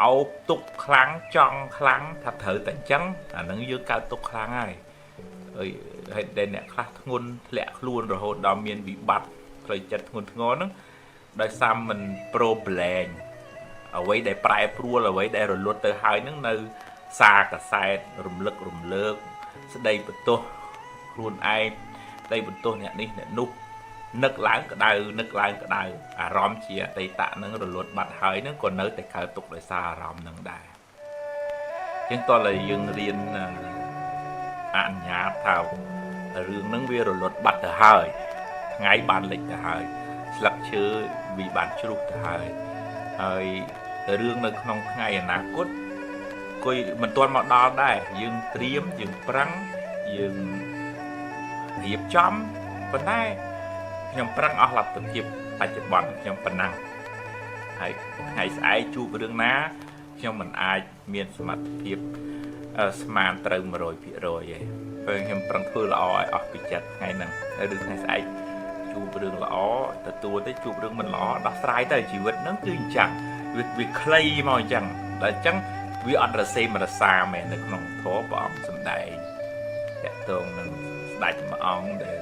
អោបទុកខ្លាំងចង់ខ្លាំងថាត្រូវតែអញ្ចឹងអានឹងយើងកើតទុកខ្លាំងហើយហើយតែអ្នកខ្លះធ្ងន់ធ្លាក់ខ្លួនរហូតដល់មានវិបត្តិផ្លូវចិត្តធ្ងន់ធ្ងរហ្នឹងដោយសារមិនប្រូប្លែងអ្វីដែលប្រែប្រួលអ្វីដែលរលត់ទៅហើយហ្នឹងនៅសារកសែតរំលឹករំលើកស្ដីបន្ទោសខ្លួនឯងស្ដីបន្ទោសអ្នកនេះអ្នកនោះនឹកឡើងក្តៅនឹកឡើងក្តៅអារម្មណ៍ជាអតីតហ្នឹងរលត់បាត់ហើយហ្នឹងក៏នៅតែកើតទុកដោយសារអារម្មណ៍ហ្នឹងដែរជាងតើយើងរៀនអនុញ្ញាតថារឿងហ្នឹងវារលត់បាត់ទៅហើយថ្ងៃបានលិចទៅហើយស្លឹកឈើវាបានជ្រុះទៅហើយរឿងនៅក្នុងថ្ងៃអនាគតគួយមិនទាន់មកដល់ដែរយើងត្រៀមយើងប្រឹងយើងរៀបចំប៉ុន្តែខ្ញុំប្រឹងអស់លទ្ធភាពបច្ចុប្បន្នខ្ញុំប៉ុណ្ណឹងហើយថ្ងៃស្អែកជួបរឿងណាខ្ញុំមិនអាចមានសមត្ថភាពស្មានត្រូវ 100% ទេពេលខ្ញុំប្រឹងធ្វើល្អឲ្យអស់ពីចិត្តថ្ងៃហ្នឹងហើយឬថ្ងៃស្អែកជួបរឿងល្អទទួលទៅជួបរឿងមិនល្អដោះស្រាយទៅជីវិតហ្នឹងគឺអញ្ចឹងវាខ្លីមកអញ្ចឹងដល់អញ្ចឹងវាអត់រសេមរសាមែននៅក្នុងធម៌ព្រះអង្គសម្ដែងតកតងនឹងស្ដេចមួយអង្គដែល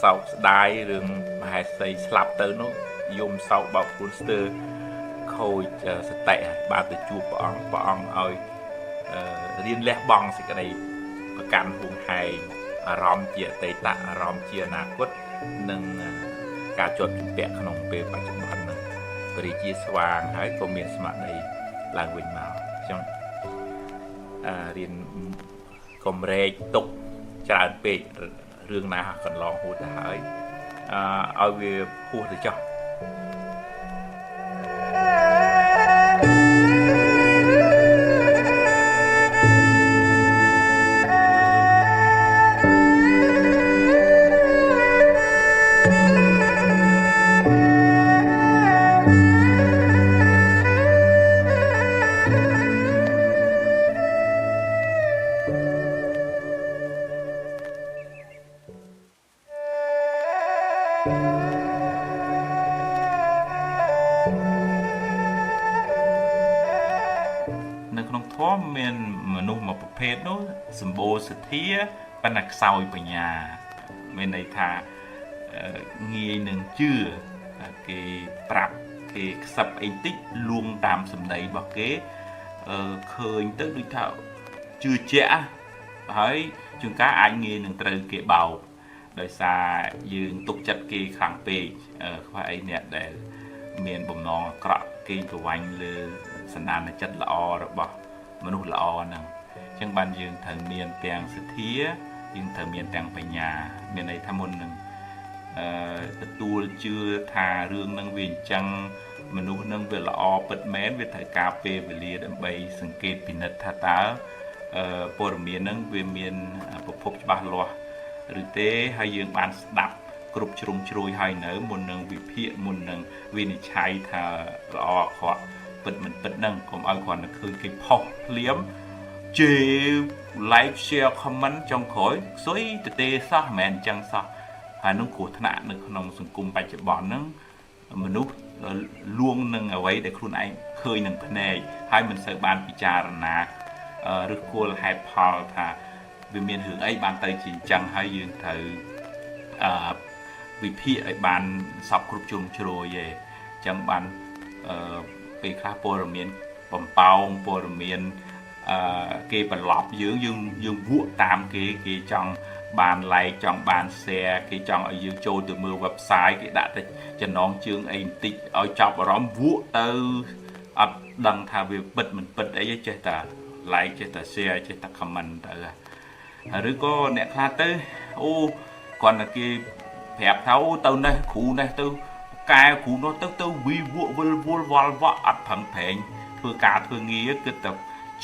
សោកស្ដាយរឿងមហេសីស្លាប់ទៅនោះយំសោកបោកខ្លួនស្ទើរខូចសតិហើយបានទៅជួបព្រះអង្គឲ្យរៀនលះបង់សេចក្តីប្រកាន់ហួងហែងអារម្មណ៍ជាអតីតអារម្មណ៍ជាអនាគតនិងការជាប់ជំពាក់ក្នុងពេលបច្ចុប្បន្នហ្នឹងព្រះរាជាស្វាងហើយក៏មានស្មារតីឡើងវិញមកខ្ញុំរៀនកុំរែកទុកច្រើនពេករឿងណាកន្លងហួសទៅហើយឲ្យវាហួសទៅចោះនៅក្នុងធម៌មានមនុស្សមួយប្រភេទនោះសម្បូរសទ្ធាប៉ុន្តែខ្សោយបញ្ញាមានន័យថាងាយនឹងជឿគេប្រាប់គេខ្សឹបអីតិចលួងតាមសម្ដីរបស់គេឃើញទៅដូចថាជឿជាក់ហើយជួនកាលអាចងាយនឹងត្រូវគេបោកដោយសារយើងទុកចិត្តគេខ្លាំងពេកខ្វះអីអ្នកដែលមានបំណងអាក្រក់គេប្រវាញ់លើសន្តានចិត្តល្អរបស់មនុស្សល្អហ្នឹងអញ្ចឹងបានយើងត្រូវមានទាំងសទ្ធាយើងត្រូវមានទាំងបញ្ញាមានន័យថាមុននឹងទទួលជឿថារឿងហ្នឹងវាអញ្ចឹងមនុស្សហ្នឹងវាល្អពិតមែនវាត្រូវការពេលវេលាដើម្បីសង្កេតពិនិត្យថាតើព័ត៌មានហ្នឹងវាមានប្រភពច្បាស់លាស់ឬទេហើយយើងបានស្ដាប់គ្រប់ជ្រុងជ្រោយហើយនៅមុននឹងវិភាគមុននឹងវិនិច្ឆ័យថាល្អអាក្រក់ពិតមិនពិតហ្នឹងកុំឲ្យគ្រាន់តែឃើញគេផុសភ្លាមជេរ like share comment ចុងក្រោយស្អុយទៅទេសោះមិនមែនអញ្ចឹងសោះហើយនឹងគ្រោះថ្នាក់នៅក្នុងសង្គមបច្ចុប្បន្នហ្នឹងមនុស្សលួងនឹងអ្វីដែលខ្លួនឯងឃើញនឹងភ្នែកហើយមិនសូវបានពិចារណាឬគល់ហេតុផលថាវាមានរឿងអីបានទៅជាអញ្ចឹងហើយយើងត្រូវវិភាគឲ្យបានសពគ្រប់ជ្រុងជ្រោយឯងអញ្ចឹងបានពេលខ្លះព័ត៌មានបំប៉ោងព័ត៌មានគេបន្លប់យើងវក់តាមគេចង់បាន like ចង់បាន share គេចង់ឲ្យយើងចូលទៅមើល website គេដាក់ទៅចំណងជើងអីបន្តិចឲ្យចាប់អារម្មណ៍វក់ទៅអត់ដឹងថាវាពិតមិនពិតអីចេះតែ like ចេះតែ share ចេះតែ comment ទៅឬក៏អ្នកខ្លះទៅអូគ្រាន់តែគេប្រាប់ថាអូទៅនេះគ្រូនេះទៅកែគ្រូនោះទៅវីវក់វិលវល់វល់វក់អត់ប្រឹងប្រែងធ្វើការធ្វើងារគិតតែ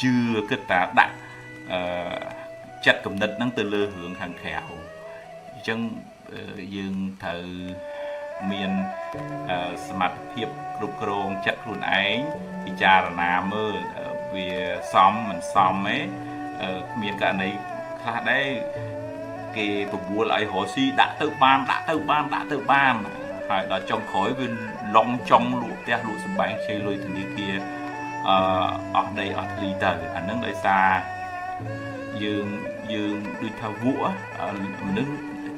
ជឿគិតតែដាក់ chất cầm nịch nắng từ lơ hưởng hàng khéo chân dương thử miền smart hiệp group krong chất luôn ấy thì cha là nam mơ vì xóm mình xóm ấy miền cả này là đấy cái bùa lại họ si đã tự ban phải là trong khối bên long trong lụa te lụa sầm bánh chơi lôi thằng đi kia ở đây ở ly tờ anh nâng đây xa dương đi theo vũa nước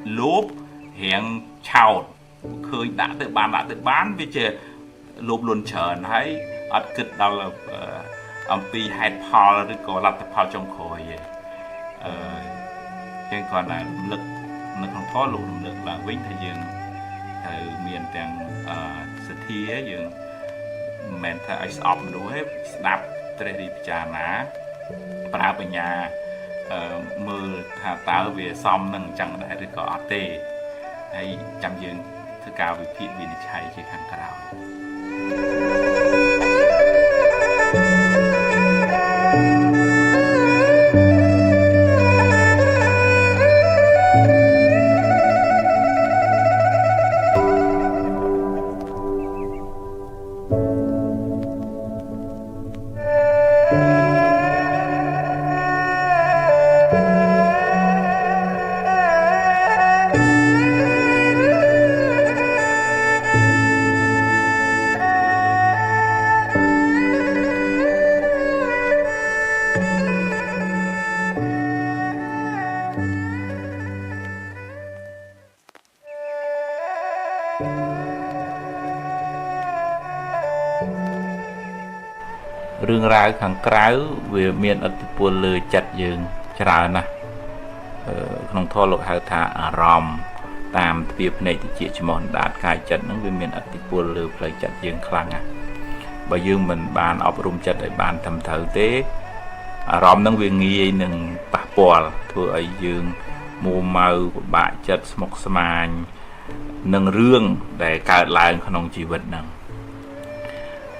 lốp hẹn chào khơi đã tự bán với chơi lốp luôn chờ thấy ở kịch đó là ông pi hai pal rồi có làm tập pal trong khối trên còn là lực nó không có lụa lực là vĩnh thời dương thời miền tàng sự thía dương mình thay sọp đối hết đạp tới đi trà ná pra bên nhà mưa thả táo về xong nâng chẳng đại được có tê hay chăm dương thứ cao vì thị vì chạy chỉ hàng cả đảo rương ráo khẳng kráo về miền ở bộ lừa chặt dương chả nè không thô lộc hào thả ròm tam việc này thì chỉ cho món đạt cài chặt nó về miền ở bộ lừa phải chặt dương khăng à bởi dương mình bàn ấp rung chặt để bàn thầm thử tế ròm nó về nghi nâng bạc bò thưa ấy dương mù màu của bạn chặt mọc sman nâng rương để cài lại không chỉ vật nâng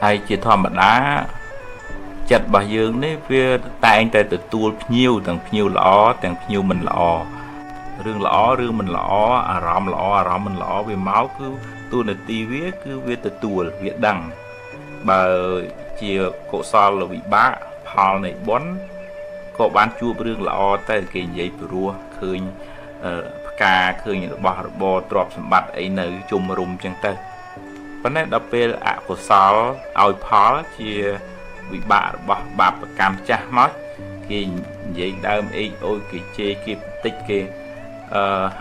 hay chỉ thòm bật đá chặt bà dương đấy phía tại anh ta tự tuôn nhiều lõ tàng nhiều mình lõ rương mình lõ rõm mình lõ về máu cứ tuôn là ti viết cứ viết tự tuôn viết đằng bà chia cổ sao là bị bá phao này bón có bán chua rương lõ tay cái giấy rùa khơi ca khơi bò trọp sầm bát ấy nơi chùm rùm chẳng tay vấn đề đọc về cổ sao ao pháo chia bị bạc cam chả nói cái vậy đơm ấy ôi cái chê cái tích cái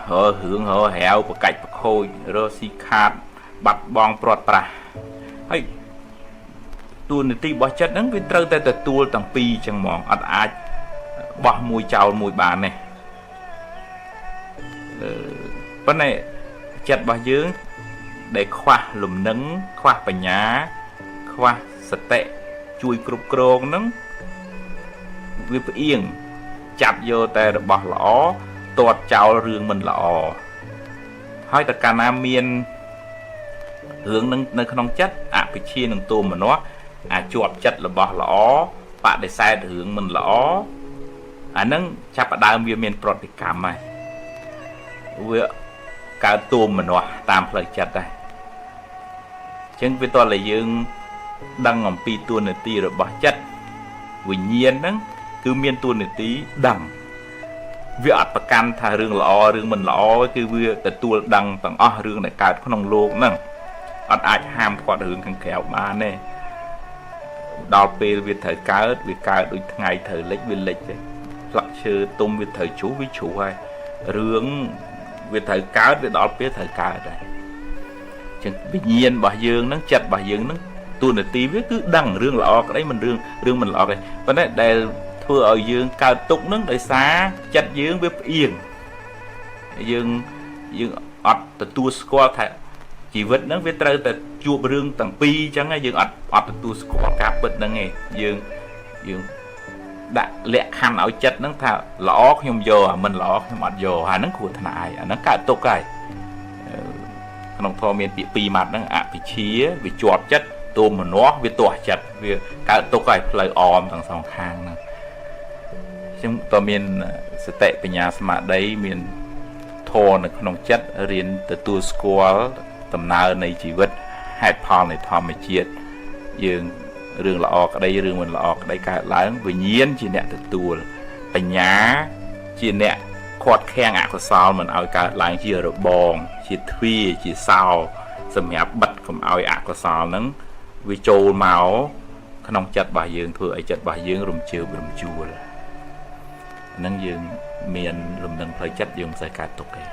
họ hưởng họ hẻo của cạnh khôi rồi xì khát bắt bong prọt pra hay tuôn này ti bỏ chất nắng bên trâu tay từ tuôn tầng pi chẳng mòn ăn ai bỏ mùi chào mùi bàn này vấn này chất bao dưỡng để khoa lùm nấng khoa bà nhá khoa sạch tệ chui cục krong nắng với yên chặt vô tay bỏ lõ tuột chào rương mình lọ hai ta cả nam miền hướng nơi không chất bị chia nâng tôm mà nó chuột chất là bỏ lõ bạn để sai hướng mình lõ nâng chặt ở đa miền miền prot cảm này với cả tôm mà nó tam lời chặt đây chân với tôi là dương đăng ngầm pi tuôn này ti rồi bỏ chất vì nhiên đó cứ miên tuôn này tí đằng việc ắtประกัน thà rương lọ rương mình lọ cứ việcแต่ตัวดังต่างรương này cả không lôนั่งắt ai ham qua rương khăn khéo mà nè đào pe việc thời cá đôi ngày thời lệch bên lệch lắc chơi tôm việc thời chú với chủ hay rương việc thời cá để đào pe thời cá đây chẳng bị nhiên bà dương nó chặt bà dương nó tuôn này tí với cứ đằng rương lọ cái đấy mình rương mình lọ này vấn đề đây thưa ở dương cao tục nước đại xá chặt dương với yên dương ọt từ tua squat thà chỉ vật nó với trời từ chùa rương tầng pi chẳng ngay dương ọt từ tua squat cáp vật nó nghe dương đã lẹ khăn áo chặt nó thà lõ nhung vô mình lõ mặt vô hà nó của thằng này nó cao tục cái nông thôn miền pi mặt nó bị chia bị chuột chất tôm mà nó với tỏa chặt với cao tục cái lời om thằng sòng khang ចឹងតើមានសតិបញ្ញាស្មារតីមានធម៌នៅក្នុងចិត្តរៀនទទួលស្គាល់ដំណើរនៃជីវិតហេតុផលនៃធម្មជាតិយើងរឿងល្អក្តីរឿងមិនល្អក្តីកើតឡើងវិញ្ញាណជាអ្នកទទួលបញ្ញាជាអ្នកខាត់ខាំងអកុសលមិនឲ្យកើតឡើងជារបងជាទ្វារជាសោសម្រាប់បិទកុំឲ្យអកុសលហ្នឹងវាចូលមកក្នុងចិត្តរបស់យើងធ្វើឲ្យចិត្តរបស់យើងរំជើបរំជួលហ្នឹងយើងមានលំនឹងផ្លូវចិត្តយើងមិនសូវកើតទុកទេ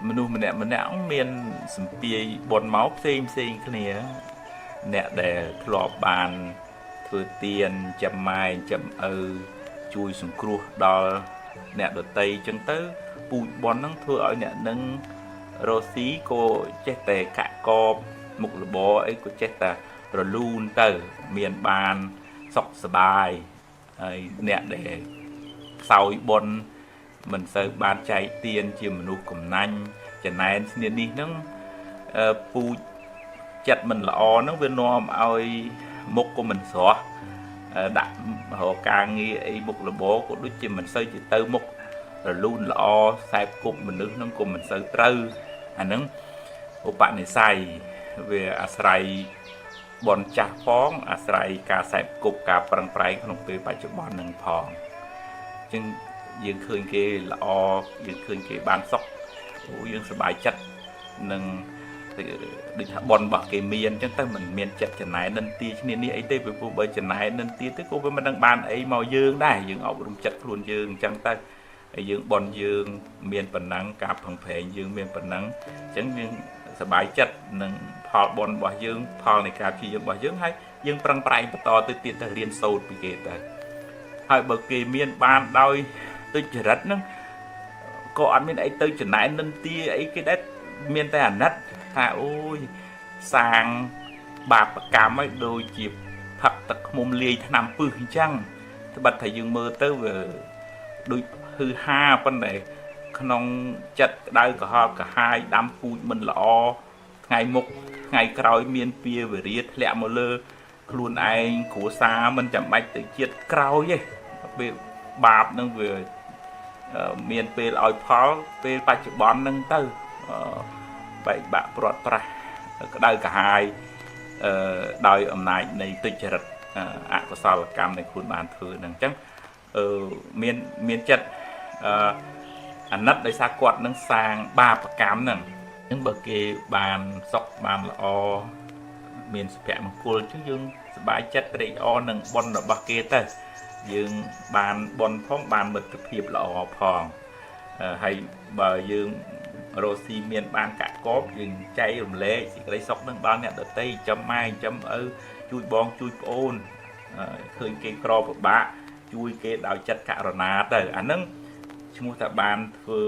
មនុស្សម្នាក់មានសម្ពាយបនមកផ្សេងគ្នាអ្នកដែលធ្លាប់បានធ្វើទានចាំម៉ែចាំឪជួយសង្គ្រោះដល់អ្នកដតីអញ្ចឹងទៅពូជបនហ្នឹងធ្វើឲ្យអ្នកនឹងរស់ស៊ីក៏ចេះតែកាក់កបមុខរបរអីក៏ចេះតែរលូនទៅមានបានសុខសប្បាយហើយអ្នកដែលខ្សោយបនមិនសូវបានចែកទានជាមនុស្សកំណាញ់ចំណែនស្នៀននេះហ្នឹងពូជចិត្តមិនល្អហ្នឹងវានាំឲ្យមុខក៏មិនស្រស់ដាក់រកការងារអីមុខរបរក៏ដូចជាមិនសូវជាទៅមុខរលូនល្អខ្សែគប់មនុស្សហ្នឹងក៏មិនសូវត្រូវអាហ្នឹងឧបនិស្ស័យវាអាស្រ័យបនចាស់ផងអាស្រ័យការខ្សែគប់ការប្រឹងប្រែងក្នុងពេលបច្ចុប្បន្នហ្នឹងផងអញ្ចឹងយើងឃើញគេល្អយើងឃើញគេបានសុខយើងសប្បាយចិត្តនឹងដូចថាបនរបស់គេមានអញ្ចឹងទៅមិនមានចិត្តចំណែននិន្ទាឈ្នានេះអីទេពីព្រោះបើចំណែននិន្ទាទៅក៏វាមិនដឹងបានអីមកយើងដែរយើងអប់រំចិត្តខ្លួនយើងអញ្ចឹងទៅហើយយើងបនយើងមានប៉ុណ្ណឹងការផឹងប្រែងយើងមានប៉ុណ្ណឹងអញ្ចឹងយើងសប្បាយចិត្តនឹងផលបនរបស់យើងផលនៃការព្យាយាមរបស់យើងហើយយើងប្រឹងប្រែងបន្តទៅទៀតទៅរៀនសូត្រពីគេទៅហើយបើគេមានបានដោយទុច្ចរិតហ្នឹងក៏អត់មានអីទៅចំណែននិន្ទាអីគេដែរមានតែអាណិតថាអូយសាងបាបកម្មឲ្យដូចជាផឹកទឹកឃ្មុំលាយថ្នាំពឹសអញ្ចឹងត្បិតថាយើងមើលទៅវាដូចហឺហាប៉ុន្តែក្នុងចិត្តក្តៅក្រហល់កាហាយដាំពូជមិនល្អថ្ងៃមុខថ្ងៃក្រោយមានពៀវរាធ្លាក់មកលើខ្លួនឯងគ្រួសារមិនចាំបាច់ទៅជាតិក្រោយទេពេលបាបនឹងវាមានពេលឲ្យផលពេលបច្ចុប្បន្នហ្នឹងទៅបែកបាក់ព្រាត់ប្រាសក្តៅកាហាយដោយអំណាចនៃទុច្ចរិតអកុសលកម្មនៃខ្លួនបានធ្វើហ្នឹងអញ្ចឹងមានចិត្តអាណិតដោយសារគាត់នឹងសាងបាបកម្មហ្នឹងអញ្ចឹងបើគេបានសុខបានល្អមានសុភមង្គលអញ្ចឹងយើងសប្បាយចិត្តត្រេកអរនឹងបុណ្យរបស់គេទៅយើងបានបុណ្យផងបានមិត្តភាពល្អផងហើយបើយើងរស់ស៊ីមានបានកាក់កបយើងចែករំលែកសេចក្តីសុខនឹងដល់អ្នកដទៃចាំម៉ែចាំឪជួយបងជួយប្អូនឃើញគេក្រពិបាកជួយគេដោយចិត្តករុណាទៅអាហ្នឹងឈ្មោះថាបានធ្វើ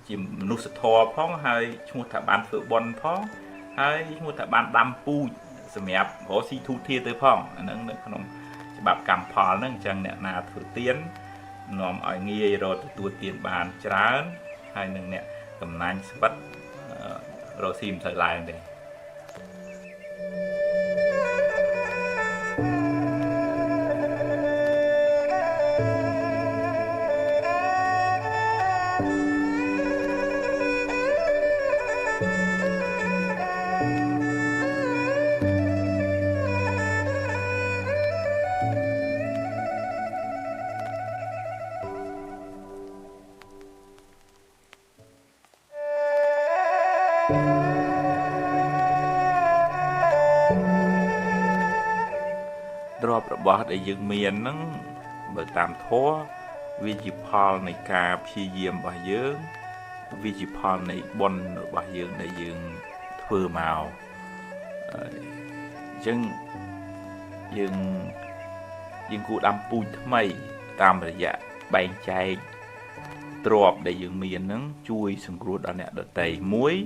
ជាមនុស្សធម៌ផងហើយឈ្មោះថាបានធ្វើបុណ្យផងហើយឈ្មោះថាបានដាំពូជសម្រាប់រស់ស៊ីទូធាទៅផងអាហ្នឹងនៅក្នុងច្បាប់កម្មផលហ្នឹងអញ្ចឹងអ្នកណាធ្វើទាននាំឲ្យងាយរកទទួលទានបានច្រើនហើយនឹងអ្នកកំណាញ់ស្វិតរស់ស៊ីមិនទៅឡើងទេ ទ្រព្យរបស់ដែលយើងមានហ្នឹងបើតាមធម៌វាជាផលនៃការព្យាយាមរបស់យើងវាជាផលនៃបុណ្យរបស់យើងដែលយើងធ្វើមកអញ្ចឹងយើងគួរដាំពូជថ្មីតាមរយៈបែងចែកទ្រព្យដែលយើងមានហ្នឹងជួយសង្គ្រោះដល់អ្នកដទៃមួយ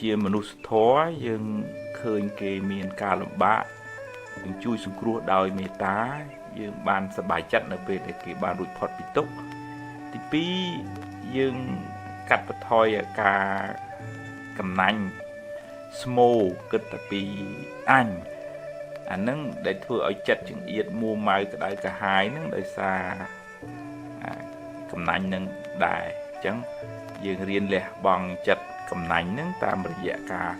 ជាមនុស្សធម៌យើងឃើញគេមានការលំបាកយើងជួយសង្គ្រោះដោយមេត្តាយើងបានសប្បាយចិត្តនៅពេលដែលគេបានរួចផុតពីទុក្ខទី2យើងកាត់បន្ថយការកំណាញ់ស្មោគិតតែពីអញអានឹងដែលធ្វើឲ្យចិត្តចង្អៀតមួម៉ៅក្តៅក្រហាយនឹងដោយសារកំណាញ់នឹងដែរអញ្ចឹងយើងរៀនលះបង់ចិត្តកំណាញ់នឹងតាមរយៈការ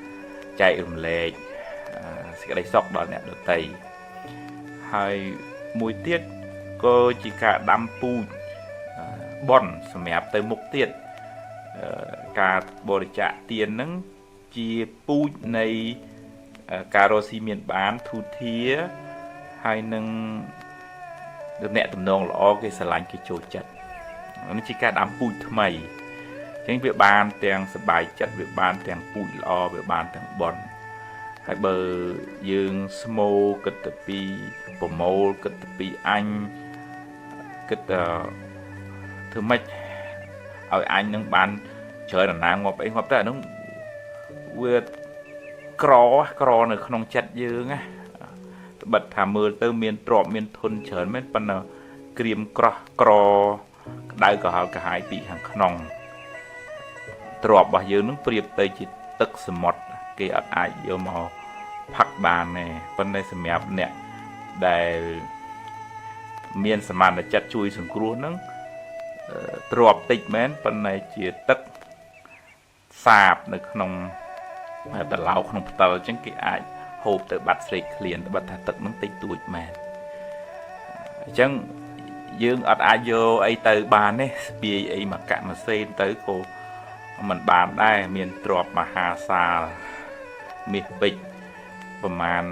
ចែករំលែកសេចក្តីសុខដល់អ្នកដទៃហើយមួយទៀតក៏ជាការដាំពូជបុណ្យសម្រាប់ទៅមុខទៀតការបរិច្ចាគទាននឹងជាពូជនៃការរស់ស៊ីមានបានទូធាហើយនឹងទំនាក់ទំនងល្អគេស្រឡាញ់គេចូលចិត្តនេះជាការដាំពូជថ្មីអញ្ចឹងវាបានទាំងសប្បាយចិត្តវាបានទាំងពូជល្អវាបានទាំងបុណ្យហើយបើយើងស្មោគិតទៅពីប្រមូលគិតទៅពីអញគិតធ្វើម៉េចឲ្យអញនឹងបានច្រើនណាងងាប់អីងាប់ទៅអានោះវាក្រនៅក្នុងចិត្តយើងណាត្បិតថាមើលទៅមានទ្រព្យមានធនច្រើនមែនប៉ុន្តែក្រៀមក្រោះក្រក្តៅក្រហល់ក្រហាយពីខាងក្នុងទ្រព្យរបស់យើងនឹងប្រៀបទៅជាទឹកសមុទ្រគេអត់អាចយកមកផឹកបានទេប៉ុន្តែសម្រាប់អ្នកដែលមានសមានចិត្តជួយសង្គ្រោះនឹងទ្រព្យតិចមែនប៉ុន្តែជាទឹកសាបនៅក្នុងតឡោក្នុងផ្តិលអញ្ចឹងគេអាចហូបទៅបាត់ស្រេកឃ្លានត្បិតថាទឹកនឹងតិចតួចមែនអញ្ចឹងយើងអត់អាចយកអីទៅបានទេស្ពាយអីមកកាក់មកសេនទៅក៏មិនបានដែរមានទ្រព្យមហាសាលមាសពេជ្រប្រមាណ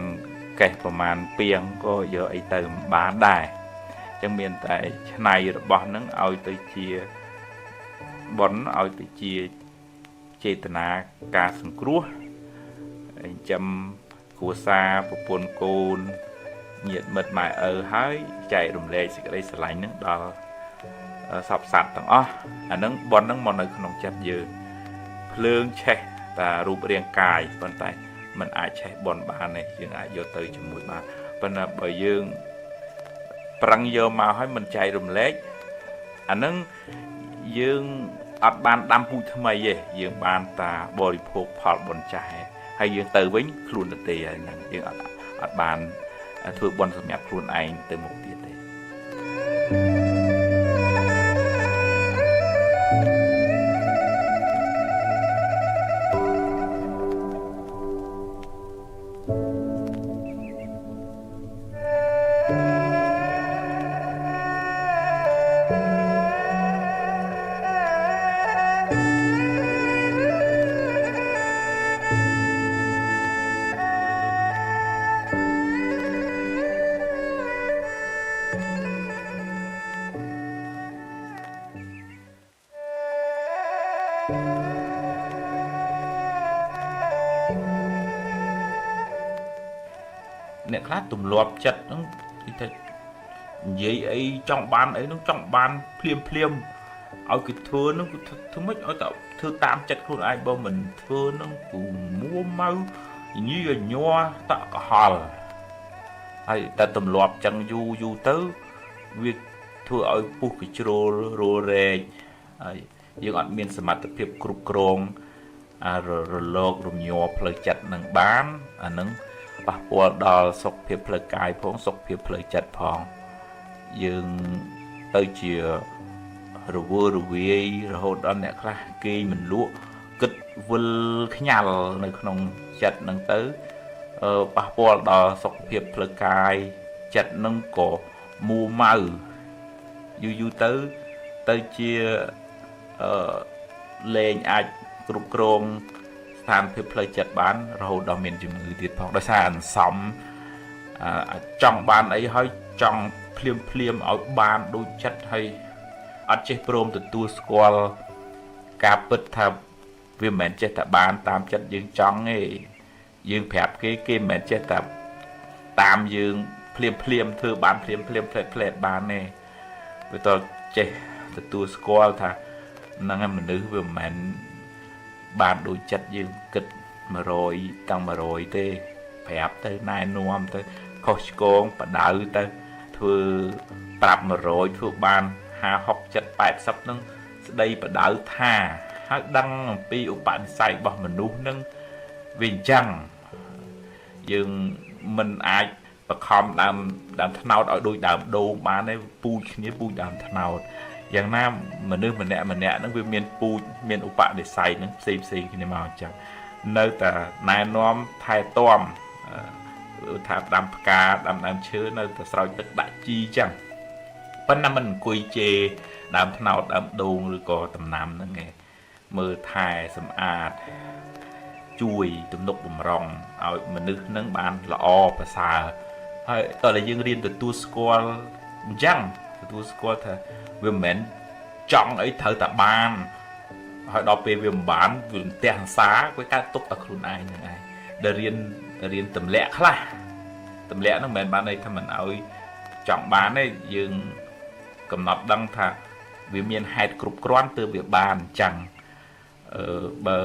កេះប្រមាណពីងក៏យកអីទៅមិនបានដែរអញ្ចឹងមានតែឆ្នៃរបស់នឹងឲ្យទៅជាបុណ្យឲ្យទៅជាចេតនាការសង្គ្រោះចិញ្ចឹមគ្រួសារប្រពន្ធកូនញាតិមិត្តម៉ែឪហើយចែករំលែកសេចក្តីស្រឡាញ់នឹងដល់សពសត្វទាំងអស់អានឹងបុណ្យនឹងមកនៅក្នុងចិត្តយើងភ្លើងឆេះតារូបរាងកាយប៉ុន្តែมันអាចឆេះបុណ្យបានទេយើងអាចយកទៅជាមួយបានប៉ុន្តែបើយើងប្រឹងយកមកឲ្យមិនចែករំលែកអានឹងយើងអត់បានដាំពូជថ្មីទេយើងបានតាបរិភោគផលបុណ្យចាស់ហើយយើងទៅវិញខ្លួនទៅទេហើយហ្នឹងយើងអត់បានធ្វើបុណ្យសម្រាប់ខ្លួនឯងទៅមុខទៀតទេអ្នកខ្លះទម្លាប់ចិត្តហ្នឹងគេនិយាយអីចង់បានអីហ្នឹងចង់បានភ្លាមឲ្យគេធ្វើហ្នឹងគឺធ្វើម៉េចឲ្យតែធ្វើតាមចិត្តខ្លួនឯងបើមិនធ្វើហ្នឹងគឺមួម៉ៅញីញ័រតក់កុហលហើយតែទម្លាប់ចឹងយូរទៅវាធ្វើឲ្យពុះកជ្រោលរលរែកហើយយើងអត់មានសមត្ថភាពគ្រប់គ្រងរលករំញ័រផ្លូវចិត្តនឹងបានអានឹងប៉ះពាល់ដល់សុខភាពផ្លូវកាយផងសុខភាពផ្លូវចិត្តផងយើងទៅជារវើរវាយរហូតដល់អ្នកខ្លះគេមិនលក់គិតវិលខ្ញាល់នៅក្នុងចិត្តនឹងទៅប៉ះពាល់ដល់សុខភាពផ្លូវកាយចិត្តនឹងក៏មួម៉ៅយូរទៅជាលេងអាច គ្រប់គ្រងស្ថានភាពផ្លូវចិត្តបានរហូតដល់មានជំងឺទៀតផងដោយសារអន្សំចង់បានអីហើយចង់ភ្លាមឲ្យបានដូចចិត្តហើយអត់ចេះព្រមទទួលស្គាល់ការពិតថាវាមិនមែនចេះតែបានតាមចិត្តយើងចង់ទេយើងប្រាប់គេមិនមែនចេះតែតាមយើងភ្លាមធ្វើបានភ្លាមផ្លែតបានទេវាតចេះទទួលស្គាល់ថាហ្នឹងឯងមនុស្សវាមិនមែនបានដូចចិត្តយើងគិត100តាំង100ទេប្រាប់ទៅណែនាំទៅខុសឆ្គងបដៅទៅធ្វើប្រាប់100ធ្វើបាន50 60 70ហ្នឹងស្ដីបដៅថាហើយដឹងអំពីឧបនិស្ស័យរបស់មនុស្សហ្នឹងវាអញ្ចឹងយើងមិនអាចបខំដើមថ្នោតឲ្យដូចដើមដូងបានទេពូជគ្នាពូជដើមថ្នោតយ៉ាងណាមនុស្សម្នាក់ហ្នឹងវាមានពូជមានឧបនិស្ស័យហ្នឹងផ្សេងគ្នាមកអញ្ចឹងនៅតែណែនាំថែទាំថាដាំផ្កាដាំដើមឈើនៅតែស្រោចទឹកដាក់ជីអញ្ចឹងប៉ុន្តែមិនអង្គុយជេរដើមថ្នោតដើមដូងឬក៏ដំណាំហ្នឹងឯងមើលថែសម្អាតជួយទំនុកបំរុងឲ្យមនុស្សហ្នឹងបានល្អប្រសើរហើយតើយើងរៀនទទួលស្គាល់អញ្ចឹងទទួលស្គាល់ថាវាមិនមែនចង់អីត្រូវតែបានហើយដល់ពេលវាមិនបានវាផ្ទះអសាវាកើតទុកតែខ្លួនឯងហ្នឹងឯងដែលរៀនទម្លាក់ខ្លះទម្លាក់ហ្នឹងមិនមែនបានន័យថាមិនឲ្យចង់បានទេយើងកំណត់ដឹងថាវាមានហេតុគ្រប់គ្រាន់ទើបវាបានអញ្ចឹងបើ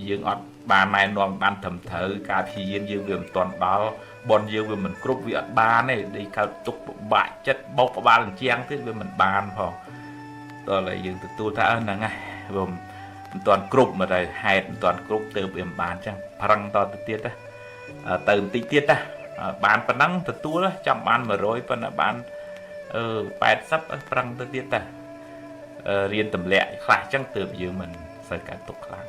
យើងអត់បានណែនាំបានត្រឹមត្រូវការព្យាយាមយើងវាមិនទាន់ដល់បនយើងវាមិនគ្រប់វាអត់បានទេដូចកើតទុកពិបាកចិត្តបោកក្បាលអញ្ចឹងទៀតវាមិនបានផងដល់តែយើងទទួលថាហ្នឹងហើយវាមិនទាន់គ្រប់មកតែហេតុមិនទាន់គ្រប់ទើបវាមិនបានអញ្ចឹងប្រឹងតទៅទៀតទៅបន្តិចទៀតណាបានប៉ុណ្ណឹងទទួលចាំបាន100ប៉ុន្តែបាន80ប្រឹងទៅទៀតតារៀនទម្លាក់ខ្លះអញ្ចឹងទើបយើងមិនសូវកើតទុកខ្លាំង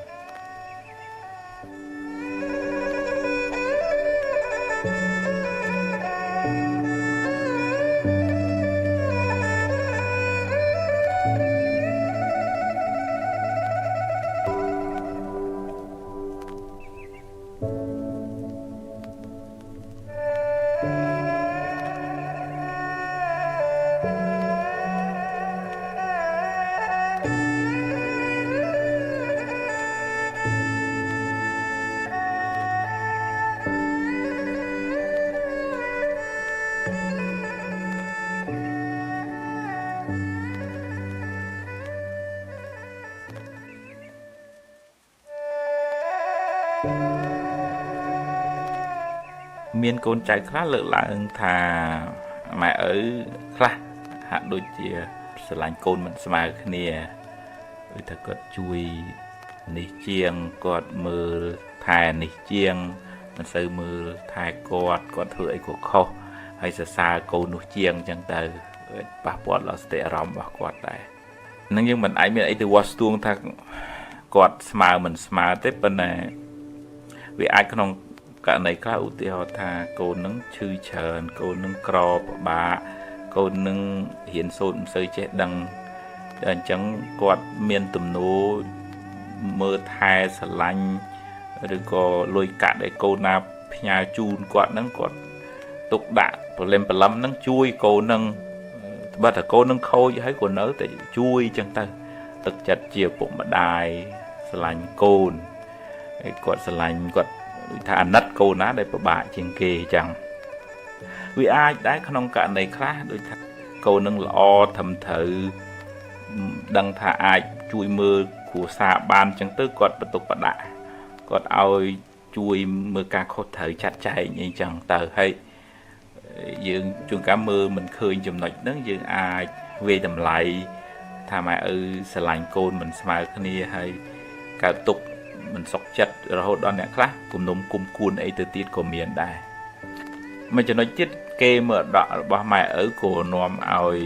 មានកូនចៅខ្លះលើកឡើងថាម៉ែឪខ្លះហាក់ដូចជាស្រឡាញ់កូនមិនស្មើគ្នាដូចថាគាត់ជួយនេះជាងគាត់មើលថែនេះជាងមិនសូវមើលថែគាត់ធ្វើអីក៏ខុសហើយសរសើរកូននោះជាងអញ្ចឹងទៅប៉ះពាល់ដល់សតិអារម្មណ៍របស់គាត់ដែរនឹងយើងមិនអាចមានអីទៅវាស់ស្ទង់ថាគាត់ស្មើមិនស្មើទេប៉ុន្តែវាអាចក្នុងករណីខ្លះឧទាហរណ៍ថាកូននឹងឈឺច្រើនកូននឹងក្រពិបាកកូននឹងរៀនសូត្រមិនសូវចេះដឹងតែអញ្ចឹងគាត់មានទំនោរមើលថែស្រឡាញ់ឬក៏លុយកាក់ដែលកូនណាផ្ញើជូនគាត់នឹងគាត់ទុកដាក់ព្រលឹមនឹងជួយកូននឹងបើតែកូននឹងខូចហើយក៏នៅតែជួយអញ្ចឹងទៅទឹកចិត្តជាពុកម្ដាយស្រឡាញ់កូនហើយគាត់ស្រឡាញ់គាត់ដូចថាអាណិតកូនណាដែលពិបាកជាងគេអញ្ចឹងវាអាចដែរក្នុងករណីខ្លះដូចថាកូននឹងល្អត្រឹមត្រូវដឹងថាអាចជួយមើលគ្រួសារបានអញ្ចឹងទៅគាត់បន្ទុកបដាក់គាត់ឲ្យជួយមើលការខុសត្រូវចាត់ចែងអីចឹងទៅហើយយើងជួនកាលមើលមិនឃើញចំណុចហ្នឹងយើងអាចវាយតម្លៃថាម៉ែឪស្រឡាញ់កូនមិនស្មើគ្នាហើយកើតទុកមិនសុខចិត្តរហូតដល់អ្នកខ្លះគំនុំគុំគួនអីទៅទៀតក៏មានដែរមួយចំណុចទៀតគេមើលដករបស់ម៉ែឪក៏នាំឲ្យ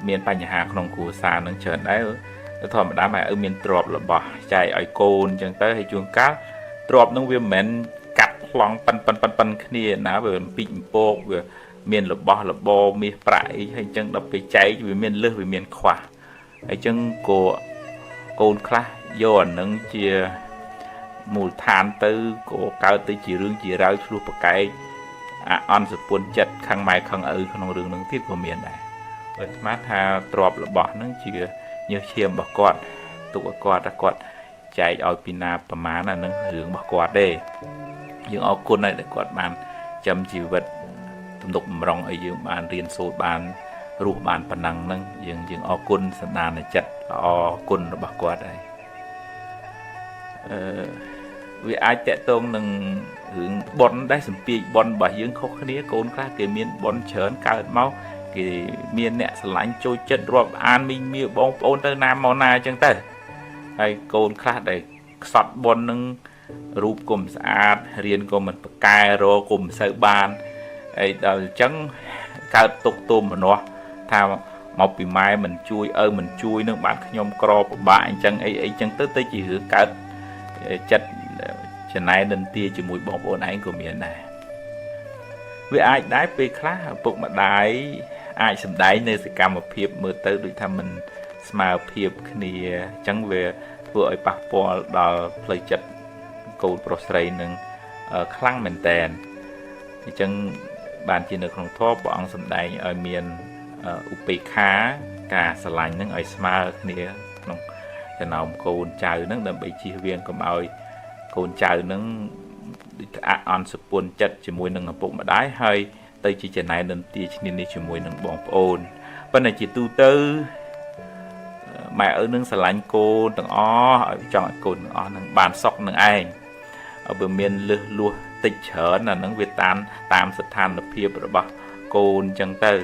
មានបញ្ហាក្នុងគ្រួសារនឹងច្រើនដែរធម្មតាម៉ែឪមានទ្រព្យរបស់ចែកឲ្យកូនអញ្ចឹងទៅហើយជួនកាលទ្រព្យនឹងវាមិនមែនកាត់ប្លង់ប៉ិនគ្នាណាវាពីកពកវាមានរបស់របរមាសប្រាក់អីហើយអញ្ចឹងដល់ពេលចែកវាមានលើសវាមានខ្វះហើយអញ្ចឹងក៏កូនខ្លះ យកអានឹងជាមូលដ្ឋានទៅក៏កើតទៅជារឿងជារាវឆ្លោះប្រកែកអន់សពុនចិត្តខាងម៉ែខាងឪក្នុងរឿងនឹងទៀតក៏មានដែរបើស្មានថាទ្របរបស់នឹងជាញើសឈាមរបស់គាត់ទុកឲ្យគាត់ចែកឲ្យពីណាប្រមាណអានឹងរឿងរបស់គាត់ទេយើងអរគុណហើយដែលគាត់បានចាំជីវិតទំនុកបំរុងឲ្យយើងបានរៀនសូត្របានរស់បានប៉ុណ្ណឹងហ្នឹងយើងអរគុណសន្តានចិត្តល្អគុណរបស់គាត់ហើយវាអាចតកតងនឹងរឿងប៉ុនដែរសម្ពាធប៉ុនរបស់យើងខុសគ្នាកូនខ្លះគេមានប៉ុនច្រើនកើតមកគេមានអ្នកស្រឡាញ់ចូលចិត្តរាប់អានមីងមាបងប្អូនទៅណាមកណាអញ្ចឹងទៅហើយកូនខ្លះដែលខ្សត់ប៉ុននឹងរូបគុំស្អាតរៀនក៏មិនប្រកែរកគុំមិនសូវបានហើយដល់អញ្ចឹងកើតទុកទុំម្នាស់ថាមកពីម៉ែមិនជួយឪមិនជួយនឹងបានខ្ញុំក្រពិបាកអញ្ចឹងអីអញ្ចឹងទៅជារឿងកើតចិត្តចំណែននិន្ទាជាមួយបងប្អូនឯងក៏មានដែរវាអាចដែរពេលខ្លះឪពុកម្ដាយអាចសម្ដែងនៅសកម្មភាពមើលទៅដូចថាមិនស្មើភាពគ្នាអញ្ចឹងវាធ្វើឲ្យប៉ះពាល់ដល់ផ្លូវចិត្តកូនប្រុសស្រីនឹងខ្លាំងមែនតែនអញ្ចឹងបានជានៅក្នុងធម៌ព្រះអង្គសម្ដែងឲ្យមានឧបេក្ខាការស្រឡាញ់នឹងឲ្យស្មើគ្នាក្នុងចំណោមកូនចៅនឹងដើម្បីជៀសវាងកុំឲ្យកូនចៅនឹងអន់សពុនចិត្តជាមួយនឹងឪពុកម្ដាយហើយទៅជាចំណែននិន្ទាឈ្នានេះជាមួយនឹងបងប្អូនប៉ុន្តែជាទូទៅម៉ែឪនឹងស្រឡាញ់កូនទាំងអស់ឲ្យចង់ឲ្យកូនទាំងអស់នឹងបានសុខនឹងឯងបើមានលឹះលួសតិចច្រើនអានឹងវាតាមស្ថានភាពរបស់កូនអញ្ចឹងទៅ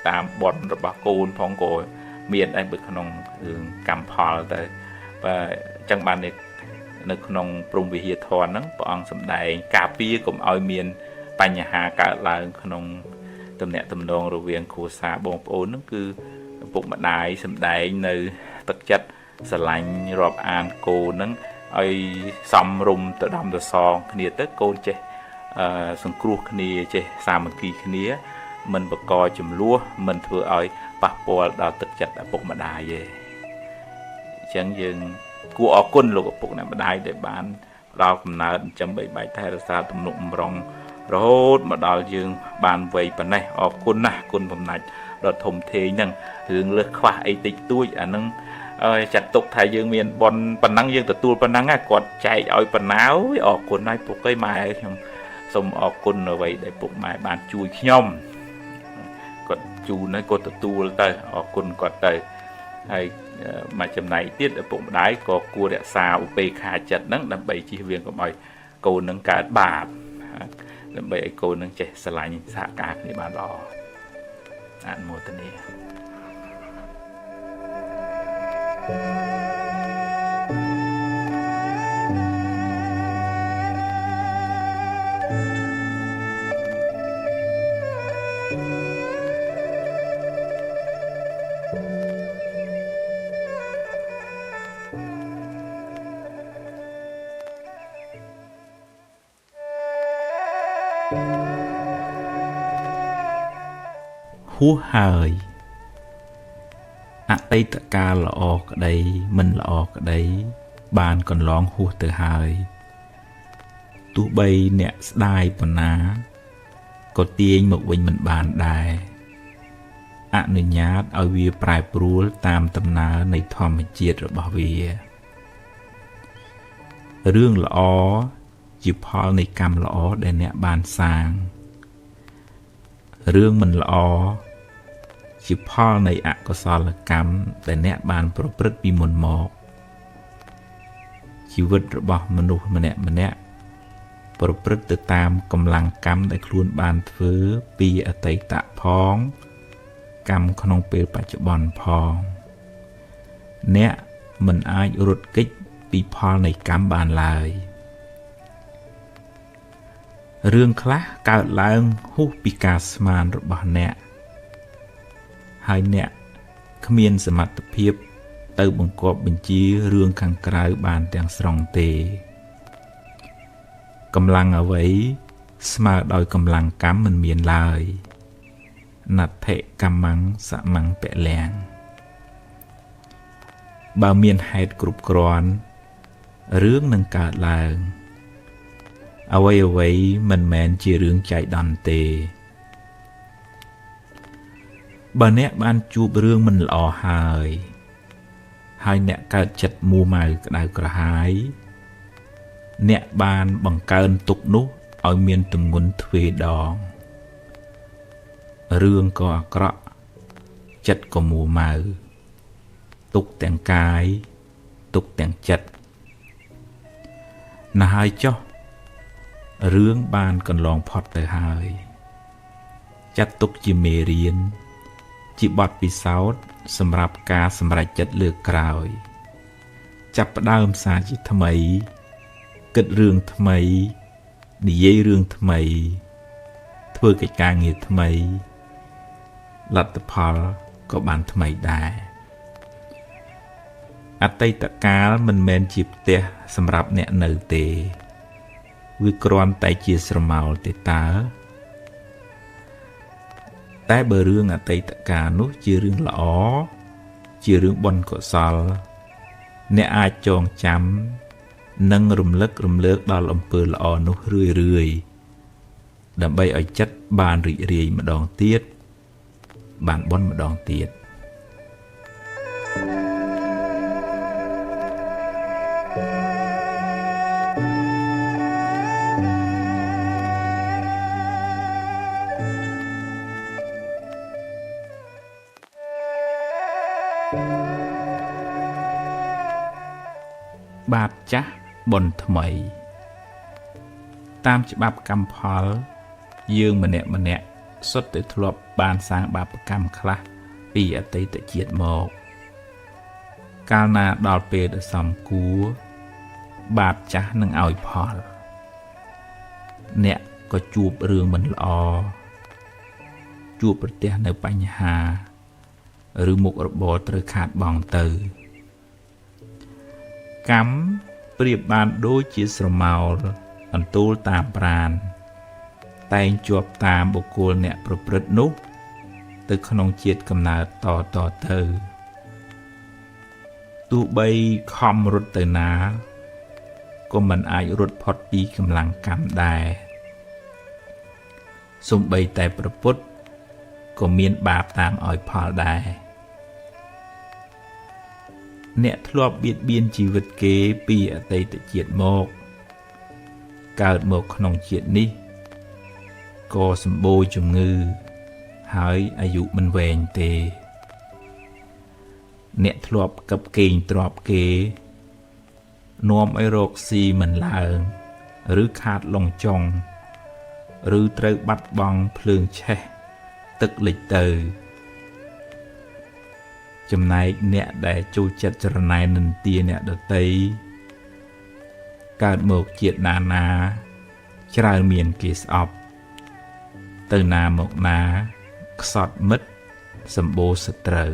តាមបនរបស់កូនផងក៏មានដែរនៅក្នុងរឿងកម្មផលទៅបើអញ្ចឹងបាននៅក្នុងព្រំវិហារធម៌ហ្នឹងព្រះអង្គសម្ដែងការពារកុំឲ្យមានបញ្ហាកើតឡើងក្នុងទំនាក់ទំនងរវាងគ្រួសារបងប្អូនហ្នឹងគឺឪពុកម្ដាយសម្ដែងនៅទឹកចិត្តស្រឡាញ់រាប់អានកូនហ្នឹងឲ្យសំរុំទៅដំទៅសងគ្នាទៅកូនចេះសង្គ្រោះគ្នាចេះសាមគ្គីគ្នាមិនបង្កចំនួនមិនធ្វើឲ្យប៉ះពាល់ដល់ទឹកចិត្តឪពុកម្ដាយទេអញ្ចឹងយើងគួរអរគុណលោកឪពុកម្ដាយដែលបានផ្ដល់កំណើតចិញ្ចឹមបីបាច់ថែរក្សាទំនុកម្រុងរហូតមកដល់យើងបានវ័យប៉ុណ្ណេះអរគុណណាស់គុណបំណាច់ដ៏ធំធេងហ្នឹងរឿងលើសខ្វះអីតិចតួចអាហ្នឹងចាត់ទុកថាយើងមានបនប៉ុណ្ណឹងយើងទទួលប៉ុណ្ណឹងគាត់ចែកឲ្យប៉ុណ្ណាអរគុណហើយពុកអើយម៉ែខ្ញុំសូមអរគុណអ្វីដែលពុកម៉ែបានជួយខ្ញុំគាត់ជូនហើយគាត់ទទួលទៅអរគុណគាត់ទៅហើយមកចំណែកទៀតឪពុកម្ដាយក៏គួររក្សាឧបេក្ខាចិត្តហ្នឹងដើម្បីជៀសវាងកុំឲ្យកូននឹងកើតបាបដើម្បីឲ្យកូននឹងចេះស្រឡាញ់សហការគ្នាបានល្អអនុមោទនាហួសហើយអតីតកាលល្អក្តីមិនល្អក្តីបានកន្លងហួសទៅហើយទោះបីអ្នកស្ដាយប៉ុណ្ណាក៏ទាញមកវិញមិនបានដែរអនុញ្ញាតឲ្យវាប្រែប្រួលតាមដំណើរនៃធម្មជាតិរបស់វារឿងល្អជាផលនៃកម្មល្អដែលអ្នកបានសាងរឿងមិនល្អជាផលនៃអកុសលកម្មដែលអ្នកបានប្រព្រឹត្តពីមុនមកជីវិតរបស់មនុស្សម្នាក់ប្រព្រឹត្តទៅតាមកម្លាំងកម្មដែលខ្លួនបានធ្វើពីអតីតផងកម្មក្នុងពេលបច្ចុប្បន្នផងអ្នកមិនអាចរត់គេចពីផលនៃកម្មបានឡើយរឿងខ្លះកើតឡើងហួសពីការស្មានរបស់អ្នកហើយអ្នកគ្មានសមត្ថភាពទៅបង្គាប់បញ្ជារឿងខាងក្រៅបានទាំងស្រុងទេកម្លាំងអ្វីស្មើដោយកម្លាំងកម្មមិនមានឡើយណដ្ឋិកម្មੰសមੰពលំ បើមានហេតុគ្រប់គ្រាន់រឿងនឹងកើតឡើងអ្វីមិនមែនជារឿងចៃដន្យទេបើអ្នកបានជួបរឿងមិនល្អហើយអ្នកកើតចិត្តមួម៉ៅក្តៅក្រហាយអ្នកបានបង្កើនទុក្ខនោះឲ្យមានទម្ងន់ទ្វេដងរឿងក៏អាក្រក់ចិត្តក៏មួម៉ៅទុក្ខទាំងកាយទុក្ខទាំងចិត្តណាស់ហើយចុះរឿងបានកន្លងផុតទៅហើយចាត់ទុកជាមេរៀនជាបទពិសោធន៍សម្រាប់ការសម្រេចចិត្តលើកក្រោយចាប់ផ្ដើមសារជាថ្មីគិតរឿងថ្មីនិយាយរឿងថ្មីធ្វើកិច្ចការងារថ្មីលទ្ធផលក៏បានថ្មីដែរអតីតកាលមិនមែនជាផ្ទះសម្រាប់អ្នកនៅទេវាគ្រាន់តែជាស្រមោលទេតើតែបើរឿងអតីតកាលនោះជារឿងល្អជារឿងបុណ្យកុសលអ្នកអាចចងចាំនិងរំលឹករំលើកដល់អំពើល្អនោះរឿយដើម្បីឲ្យចិត្តបានរីករាយម្ដងទៀតបានបុណ្យម្ដងទៀតបាបចាស់បុណ្យថ្មីតាមច្បាប់កម្មផលយើងម្នាក់សុទ្ធតែធ្លាប់បានសាងបាបកម្មខ្លះពីអតីតជាតិមកកាលណាដល់ពេលដែលសមគួរបាបចាស់នឹងឲ្យផលអ្នកក៏ជួបរឿងមិនល្អជួបប្រទះនៅបញ្ហាឬមុខរបរត្រូវខាតបង់ទៅកម្មប្រៀបបានដូចជាស្រមោលអន្ទូលតាមប្រាណតែងជាប់តាមបុគ្គលអ្នកប្រព្រឹត្តនោះទៅក្នុងជាតិកំណើតតទៅទោះបីខំរត់ទៅណាក៏មិនអាចរត់ផុតពីកម្លាំងកម្មដែរសូម្បីតែព្រះពុទ្ធក៏មានបាបតាមឲ្យផលដែរអ្នកធ្លាប់បៀតបៀនជីវិតគេពីអតីតជាតិមកកើតមកក្នុងជាតិនេះក៏សម្បូរជំងឺហើយអាយុមិនវែងទេអ្នកធ្លាប់កឹបកេងទ្រព្យគេនាំឲ្យរកស៊ីមិនឡើងឬខាតលងចុងឬត្រូវបាត់បង់ភ្លើងឆេះទឹកលិចទៅចំណែកអ្នកដែលចូលចិត្តចរណែននិន្ទាអ្នកដតីកើតមកជាតិណាច្រើនមានគេស្អប់ទៅណាមកណាខ្សត់មិត្តសម្បូរសត្រូវ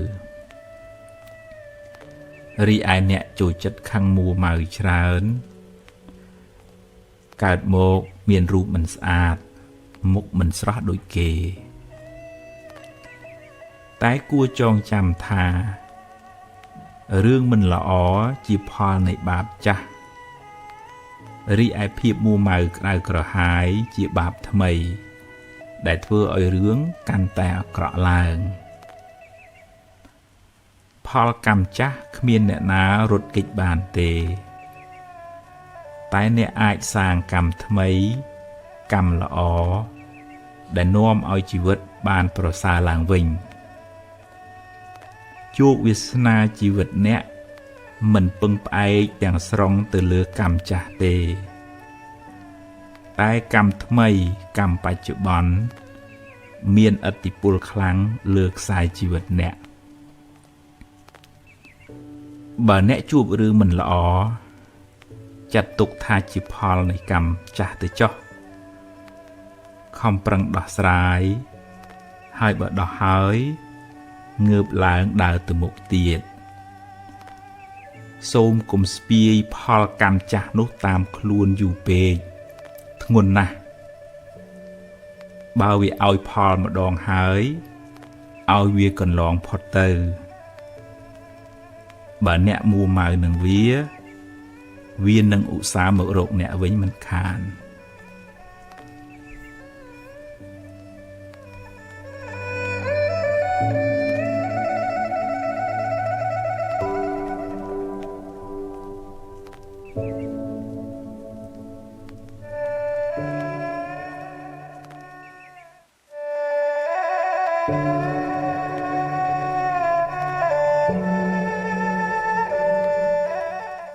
រីឯអ្នកចូលចិត្តខឹងមួម៉ៅច្រើនកើតមកមានរូបមិនស្អាតមុខមិនស្រស់ដូចគេតែគួរចងចាំថារឿងមិនល្អជាផលនៃបាបចាស់រីឯភាពមួម៉ៅក្តៅក្រហាយជាបាបថ្មីដែលធ្វើឲ្យរឿងកាន់តែអាក្រក់ឡើងផលកម្មចាស់គ្មានអ្នកណារត់គេចបានទេតែអ្នកអាចសាងកម្មថ្មីកម្មល្អដែលនាំឲ្យជីវិតបានប្រសើរឡើងវិញជោគវាសនាជីវិតអ្នកមិនពឹងផ្អែកទាំងស្រុងទៅលើកម្មចាស់ទេតែកម្មថ្មីកម្មបច្ចុប្បន្នមានឥទ្ធិពលខ្លាំងលើខ្សែជីវិតអ្នកបើអ្នកជួបរឿងមិនល្អចាត់ទុកថាជាផលនៃកម្មចាស់ទៅចុះខំប្រឹងដោះស្រាយហើយបើដោះហើយងើបឡើងដើរទៅមុខទៀតសូមកុំស្ពាយផលកម្មចាស់នោះតាមខ្លួនយូរពេកធ្ងន់ណាស់បើវាឲ្យផលម្ដងហើយឲ្យវាកន្លងផុតទៅ បើអ្នកមួម៉ៅនឹងវានឹងឧស្សាហ៍មករកអ្នកវិញមិនខាន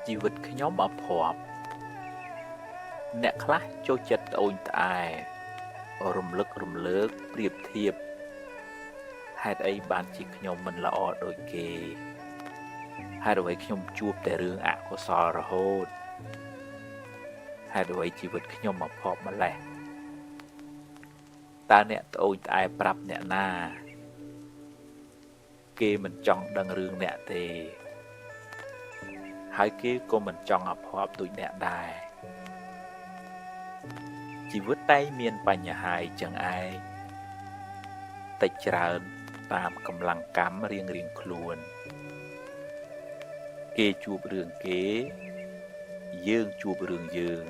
ជីវិតខ្ញុំអភ័ព្វអ្នកខ្លះចូលចិត្តត្អូញត្អែរំលឹករំលើកប្រៀបធៀបហេតុអីបានជាខ្ញុំមិនល្អដូចគេហេតុអ្វីខ្ញុំជួបតែរឿងអកុសលរហូតហេតុអ្វីជីវិតខ្ញុំអភ័ព្វម្ល៉េះតើអ្នកត្អូញត្អែប្រាប់អ្នកណាគេមិនចង់ដឹងរឿងអ្នកទេហើយគេក៏មិនចង់អភ័ព្វដូចអ្នកដែរជីវិតតែមានបញ្ហាចឹងឯងតិចច្រើនតាមកម្លាំងកម្មរៀងខ្លួនគេជួបរឿងគេយើងជួបរឿងយើង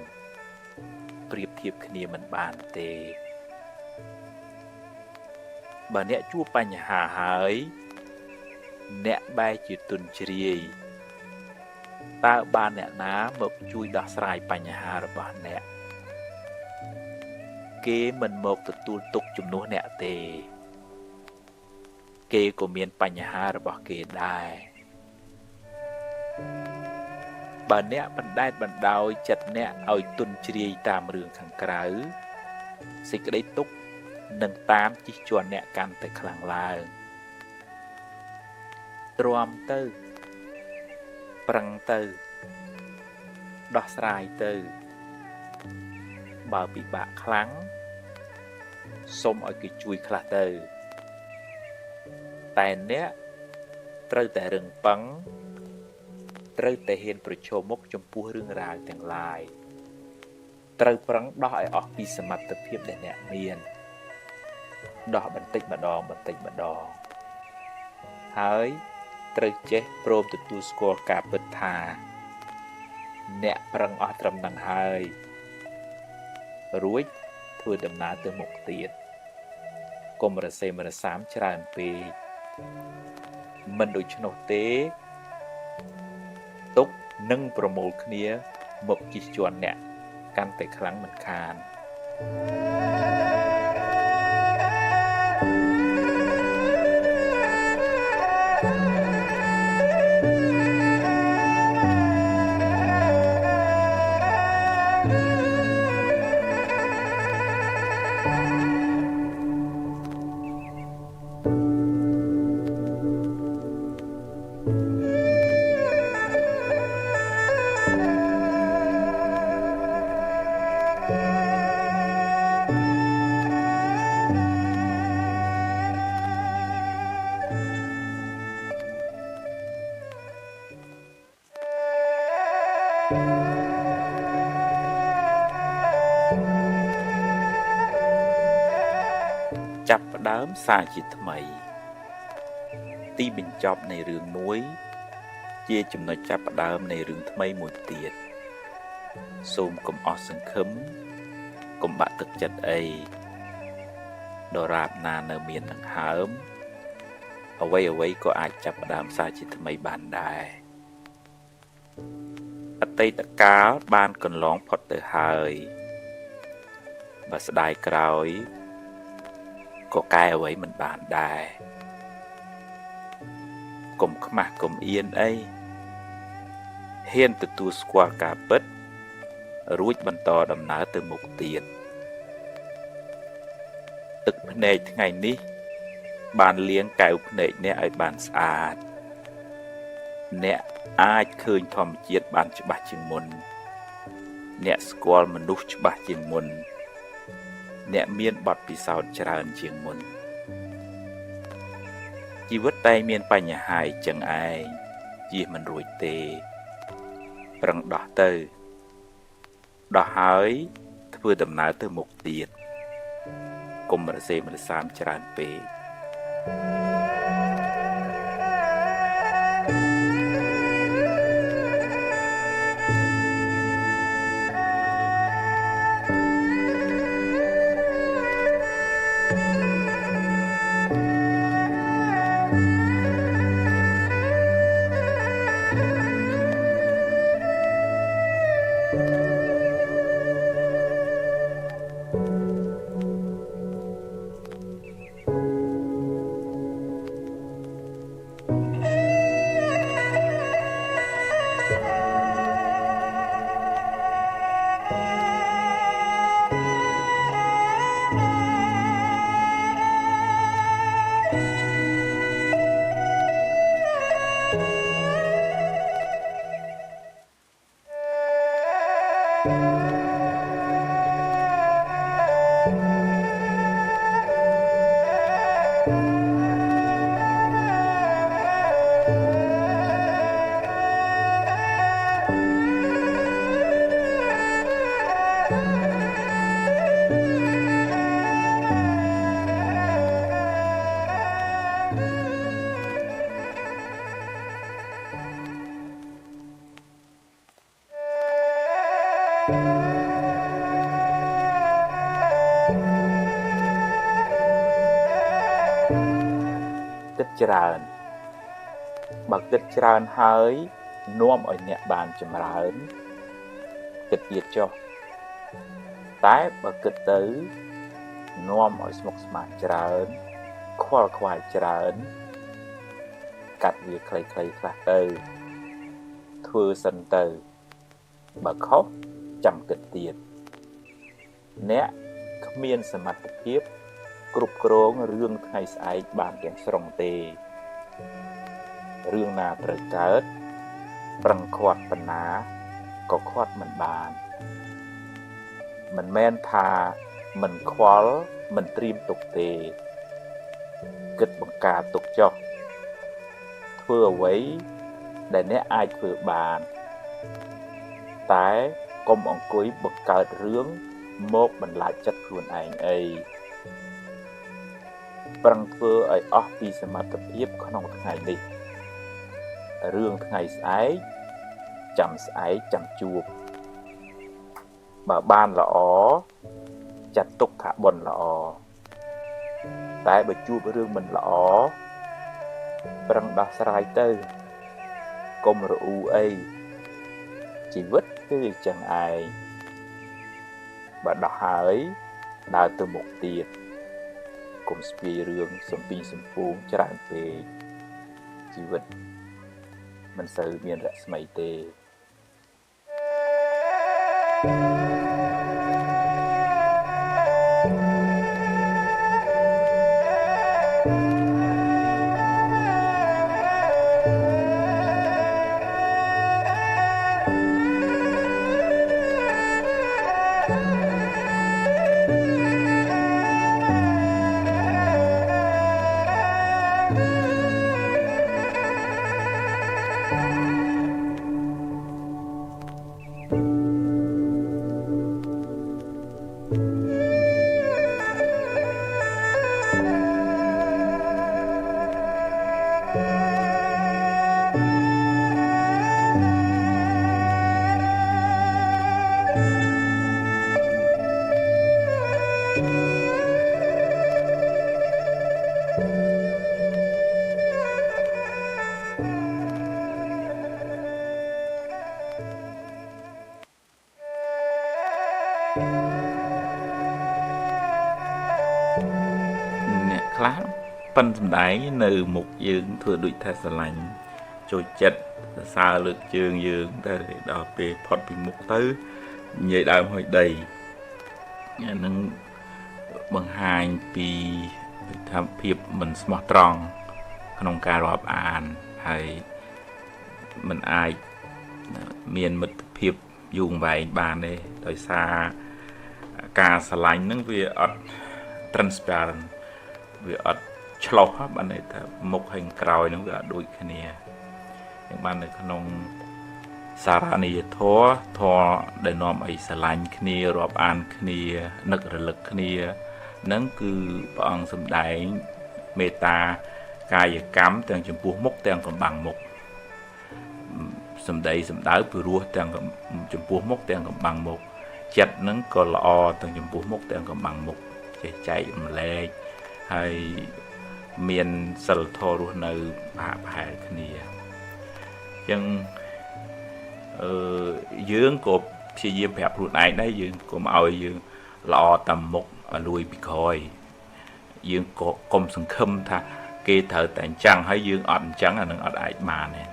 ប្រៀបធៀបគ្នាមិនបានទេបើអ្នកជួបបញ្ហាហើយអ្នកបែរជាទុនជ្រាយតើបានអ្នកណាមកជួយដោះស្រាយបញ្ហារបស់អ្នកគេមិនមកទទួលទុកជំនួសអ្នកទេគេក៏មានបញ្ហារបស់គេដែរបើអ្នកបណ្ដែតបណ្ដោយចិត្តអ្នកឲ្យទុនជ្រាយតាមរឿងខាងក្រៅសេចក្តីទុក្ខនឹងតាមជិះជាន់អ្នកកាន់តែខ្លាំងឡើងទ្រាំទៅប្រឹងទៅដោះស្រាយទៅបើពិបាកខ្លាំងសូមឲ្យគេជួយខ្លះទៅតែអ្នកត្រូវតែរឹងប៉ឹងត្រូវតែហ៊ានប្រឈមមុខចំពោះរឿងរ៉ាវទាំងឡាយត្រូវប្រឹងដោះឲ្យអស់ពីសមត្ថភាពដែលអ្នកមានដោះបន្តិចម្ដងហើយត្រូវចេះព្រមទទួលស្គាល់ការពិតថាអ្នកប្រឹងអស់ត្រឹមនឹងហើយរួចធ្វើដំណើរទៅមុខទៀតកុំរសេមរសាមច្រើនពេកមិនដូច្នោះទេទុកនឹងប្រមូលគ្នាមកជិះជាន់អ្នកកាន់តែខ្លាំងមិនខានចាប់ផ្ដើមសារជាថ្មីទីបញ្ចប់នៃរឿងមួយជាចំណុចចាប់ផ្ដើមនៃរឿងថ្មីមួយទៀតសូមកុំអស់សង្ឃឹមកុំបាក់ទឹកចិត្តអីដរាបណានៅមានដង្ហើមអ្វីក៏អាចចាប់ផ្ដើមសារជាថ្មីបានដែរអតីតកាលបានកន្លងផុតទៅហើយបើស្ដាយក្រោយក៏កែអ្វីមិនបានដែរកុំខ្មាស់កុំអៀនអីហ៊ានទទួលស្គាល់ការពិតរួចបន្តដំណើរទៅមុខទៀតទឹកភ្នែកថ្ងៃនេះបានលាងកែវភ្នែកអ្នកឲ្យបានស្អាតអ្នកអាចឃើញធម្មជាតិបានច្បាស់ជាងមុនអ្នកស្គាល់មនុស្សច្បាស់ជាងមុនអ្នកមានបទពិសោធន៍ច្រើនជាងមុនជីវិតតែមានបញ្ហាចឹងឯងជៀសមិនរួចទេប្រឹងដោះទៅដោះហើយធ្វើដំណើរទៅមុខទៀតកុំរសេមរសាមច្រើនពេក គិតច្រើនបើគិតច្រើនហើយនាំឲ្យអ្នកបានចម្រើនគិតទៀតចុះតែបើគិតទៅនាំឲ្យស្មុគស្មាញច្រើនខ្វល់ខ្វាយច្រើនកាត់វាខ្លីៗខ្លះទៅធ្វើសិនទៅបើខុសចាំគិតទៀតអ្នកគ្មានសមត្ថភាពគ្រប់គ្រងរឿងថ្ងៃស្អែកបានទាំងស្រុងទេរឿងណាត្រូវកើតប្រឹងខាត់ប៉ុណ្ណាក៏ខាត់មិនបានមិនមែនថាមិនខ្វល់មិនត្រៀមទុកទេគិតបង្ការទុកចុះធ្វើអ្វីដែលអ្នកអាចធ្វើបានតែកុំអង្គុយបង្កើតរឿងមកបន្លាចចិត្តខ្លួនឯងអីប្រឹងធ្វើឲ្យអស់ពីសមត្ថភាពក្នុងថ្ងៃនេះរឿងថ្ងៃស្អែកចាំស្អែកចាំជួបបើបានល្អចាត់ទុកថាបុណ្យល្អតែបើជួបរឿងមិនល្អប្រឹងដោះស្រាយទៅកុំរអ៊ូអីជីវិតគឺចឹងឯងបើដោះហើយដើរទៅមុខទៀតកុំស្ពាយរឿងសំពីសំពូងច្រើនពេកជីវិតមិនសូវមានរស្មីទេអ្នកខ្លះប៉ិនសំដែងនៅមុខយើងធ្វើដូចថាស្រឡាញ់ចូលចិត្តសរសើរលើកជើងយើងតែដល់ពេលផុតពីមុខទៅនិយាយដើមហើយដីអានឹងបង្ហាញពីថាភាពមិនស្មោះត្រង់ក្នុងការរាប់អានហើយមិនអាចមានមិត្តភាពយូរអង្វែងបានទេដោយសារការស្រឡាញ់ហ្នឹងវាអត់ transparent វាអត់ឆ្លោះបានន័យថាមុខហើយក្រោយហ្នឹងវាអត់ដូចគ្នាយ៉ាងបាននៅក្នុងសារនីយធម៌ដែលនាំឲ្យស្រឡាញ់គ្នារាប់អានគ្នានឹករលឹកគ្នាហ្នឹងគឺព្រះអង្គសម្ដែងមេត្តាកាយកម្មទាំងចំពោះមុខទាំងកំបាំងមុខសម្ដៅពីរោះទាំងចំពោះមុខទាំងកំបាំងមុខចិត្តហ្នឹងក៏ល្អទាំងចំពោះមុខទាំងកំបាំងមុខចេះចែករំលែកហើយមានសិលធម៌រស់នៅប្រហែលគ្នាអញ្ចឹងយើងក៏ព្យាយាមប្រាប់ខ្លួនឯងដែរយើងកុំឲ្យយើងល្អតាមមុខលួយពីក្រោយយើងក៏កុំសង្ឃឹមថាគេត្រូវតែអញ្ចឹងហើយយើងអត់អញ្ចឹងអានឹងអត់អាចបានទេ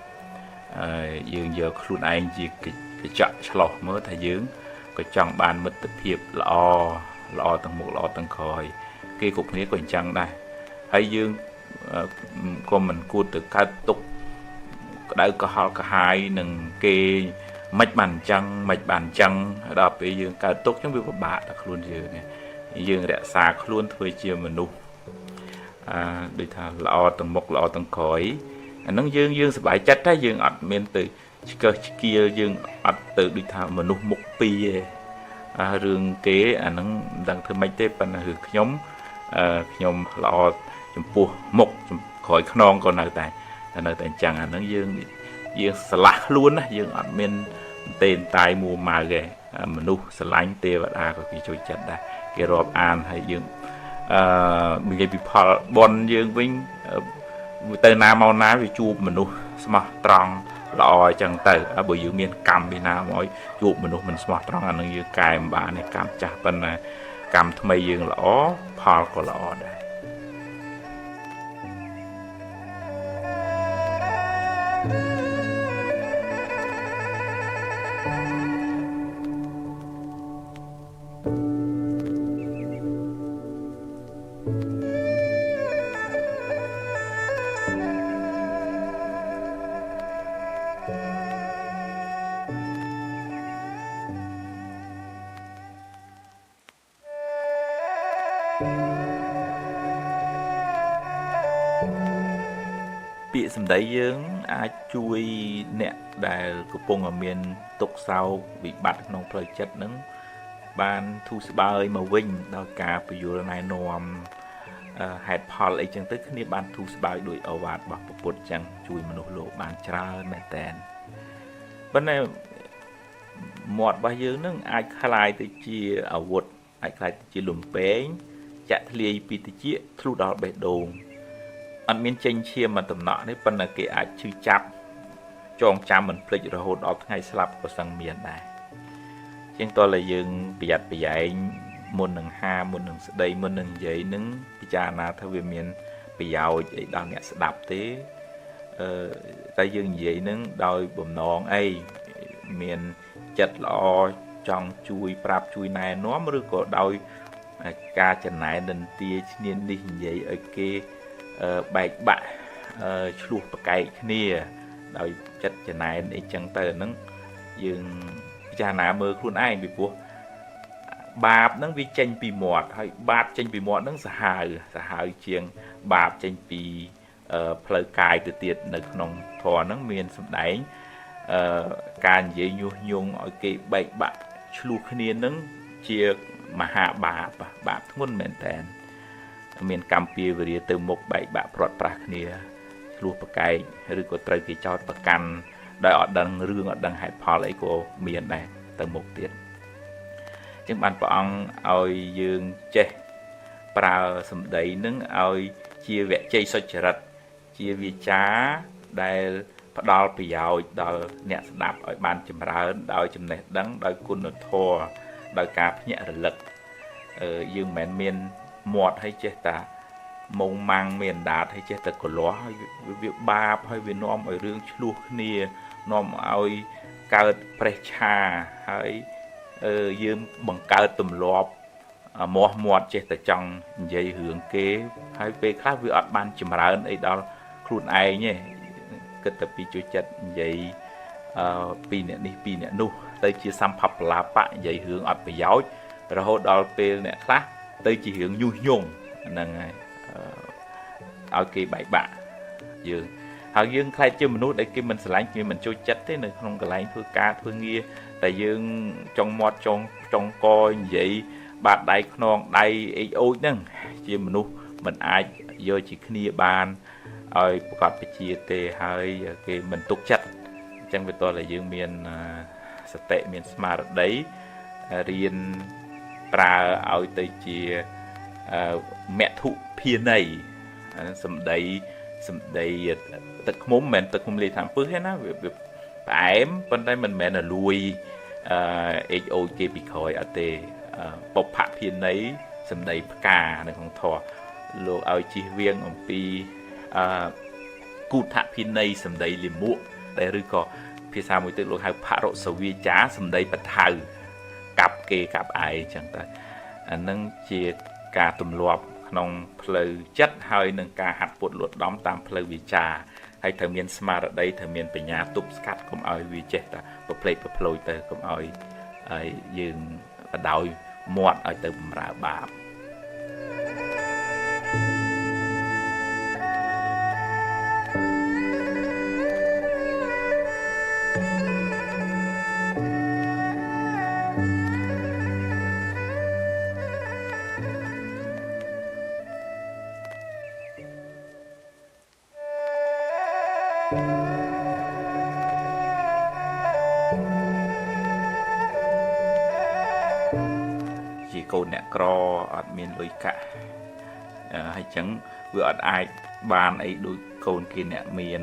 យើងយកខ្លួនឯងជាកញ្ចក់ឆ្លោះមើលថាយើងក៏ចង់បានមិត្តភាពល្អទាំងមុខល្អទាំងក្រោយគេគ្រប់គ្នាក៏អញ្ចឹងដែរហើយយើងក៏មិនគួរទៅកើតទុកក្តៅក្រហល់ក្រហាយនឹងគេ មិនបានចឹងដល់ពេលយើងកើតទុកចឹងវាពិបាកដល់ខ្លួនយើងរក្សាខ្លួនធ្វើជាមនុស្សដូចថាល្អទាំងមុខល្អទាំងក្រោយអាហ្នឹងយើងសប្បាយចិត្តតែយើងអត់មានទៅឆ្កឹះឆ្កៀលយើងអត់ទៅដូចថាមនុស្សមុខពីរទេរឿងគេអាហ្នឹងមិនដឹងធ្វើម៉េចទេប៉ុន្តែគឺខ្ញុំល្អចំពោះមុខក្រោយខ្នងក៏នៅតែអញ្ចឹងអាហ្នឹងយើងស្រឡះខ្លួនណាយើងអត់មានទេតាយមួម៉ៅទេមនុស្សស្រឡាញ់ទេវតាក៏គេជួយចិត្តដែរគេរាប់អានហើយយើងនិយាយពីផលបនយើងវិញទៅណាមកណាវាជួបមនុស្សស្មោះត្រង់ល្អអញ្ចឹងទៅបើយើងមានកម្មពីណាមកជួបមនុស្សមិនស្មោះត្រង់អានឹងយើងកែមិនបានទេកម្មចាស់ប៉ុន្តែកម្មថ្មីយើងល្អផលក៏ល្អដែរពាក្យសម្ដីយើងអាចជួយអ្នកដែលកំពុងមានទុក្ខសោកវិបត្តិក្នុងផ្លូវចិត្តនឹងបានធូរស្បើយមកវិញដោយការពន្យល់ណែនាំហេតុផលអីចឹងទៅគ្នាបានធូរស្បើយដោយឱវាទរបស់ព្រះពុទ្ធចឹងជួយមនុស្សលោកបានច្រើនមែនតើប៉ុន្តែមាត់របស់យើងនឹងអាចคล้ายទៅជាអាវុធអាចคล้ายទៅជាលំពេងចាក់ធ្លាយពីតិចធ្លុះដល់បេះដូងអត់មានចេញឈាមមកតំណក់នេះប៉ុន្តែគេអាចឈឺចាប់ចងចាំមិនភ្លេចរហូតដល់ថ្ងៃស្លាប់ក៏សឹងមានដែរជាងតើយើងប្រយ័ត្នប្រយែងមុននឹងហាមុននឹងស្ដីមុននឹងនិយាយនឹងពិចារណាថាវាមានប្រយោជន៍អីដល់អ្នកស្ដាប់ទេតែយើងនិយាយនឹងដោយបំណងអីមានចិត្តល្អចង់ជួយប្រាប់ជួយណែនាំឬក៏ដោយការចំណែននន្ទាឈ្នានីសនិយាយឲ្យគេបែកបាក់ឆ្លោះប្រកែកគ្នាដោយចិត្តចំណែនអីចឹងទៅអាហ្នឹងយើងពិចារណាមើលខ្លួនឯងពីព្រោះបាបហ្នឹងវាចេញពីមាត់ហើយបាបចេញពីមាត់ហ្នឹងសាហាវជាងបាបចេញពីផ្លូវកាយទៅទៀតនៅក្នុងធម៌ហ្នឹងមានសម្ដែងការនិយាយញុះញង់ឲ្យគេបែកបាក់ឆ្លោះគ្នាហ្នឹងជាមហាបាបធ្ងន់មែនតើមានកម្មពៀវរាទៅមុខបែកបាក់ព្រាត់ប្រាសគ្នាឆ្លោះប្រកែកឬក៏ត្រូវគេចោទប្រកាន់ដោយអត់ដឹងរឿងអត់ដឹងហេតុផលអីក៏មានដែរទៅមុខទៀតអញ្ចឹងបានព្រះអង្គឲ្យយើងចេះប្រើសម្ដីនឹងឲ្យជាវជ័យសុចរិតជាវាចាដែលផ្ដល់ប្រយោជន៍ដល់អ្នកស្ដាប់ឲ្យបានចម្រើនដោយចំណេះដឹងដោយគុណធម៌ដោយការភ្ញាក់រលឹកយើងមិនមែនមានមាត់ឲ្យចេះតែមុងម៉ាំងមានដាតឲ្យចេះតែកលាស់ហើយវាបាបហើយវានាំឲ្យរឿងឆ្លោះគ្នានាំឲ្យកើតប្រេះឆាហើយយើងបង្កើតទម្លាប់មាត់ចេះតែចង់និយាយរឿងគេហើយពេលខ្លះវាអត់បានចម្រើនអីដល់ខ្លួនឯងទេគិតតែពីជួយចិត្តនិយាយពីអ្នកនេះពីអ្នកនោះទៅជាសម្ភបលាបៈនិយាយរឿងអត់ប្រយោជន៍រហូតដល់ពេលអ្នកខ្លះទៅជារឿងញុះញង់ហ្នឹងហើយឲ្យគេបែកបាក់យើងហើយយើងខ្លាចជាមនុស្សដែលគេមិនស្រឡាញ់គេមិនចូលចិត្តទេនៅក្នុងកន្លែងធ្វើការធ្វើងារតែយើងចង់មាត់ចង់កនិយាយបាតដៃខ្នងដៃអេចអូចហ្នឹងជាមនុស្សមិនអាចយកជាគ្នាបានឲ្យប្រកបពជាទេហើយគេមិនទុកចិត្តអញ្ចឹងវាតតែយើងមានសតិមានស្មារតីរៀនប្រើឲ្យទៅជាមធុភាន័យសម្ដីទឹកឃ្មុំមិនមែនទឹកឃ្មុំលេតាមពឹសទេណាវាផ្អែមប៉ុន្តែមិនមែនលួយអេចអូចគេពីក្រោយអត់ទេបុព្វភាន័យសម្ដីផ្កានៅក្នុងធម៌លោកឲ្យជិះវៀងអំពីគូថភាន័យសម្ដីលិមួកតែឬក៏ភាសាមួយទៀតលោកហៅផរសវាចាសម្ដីបថៅកាប់គេកាប់ឯងចឹងទៅអានឹងជាការទម្លាប់ក្នុងផ្លូវចិត្តហើយនឹងការហាត់ពុតលួតដំតាមផ្លូវវាចា ហើយត្រូវមានស្មារតីត្រូវមានបញ្ញាទប់ស្កាត់កុំឲ្យវាចេះតែប្រភ្លេចប្រភ្លោចទៅកុំឲ្យយើងបដោយមាត់ឲ្យទៅបំរើបាបជាកូនអ្នកក្រអត់មានលុយកាក់ហើយចឹងវាអត់អាចបានអីដូចកូនគេអ្នកមាន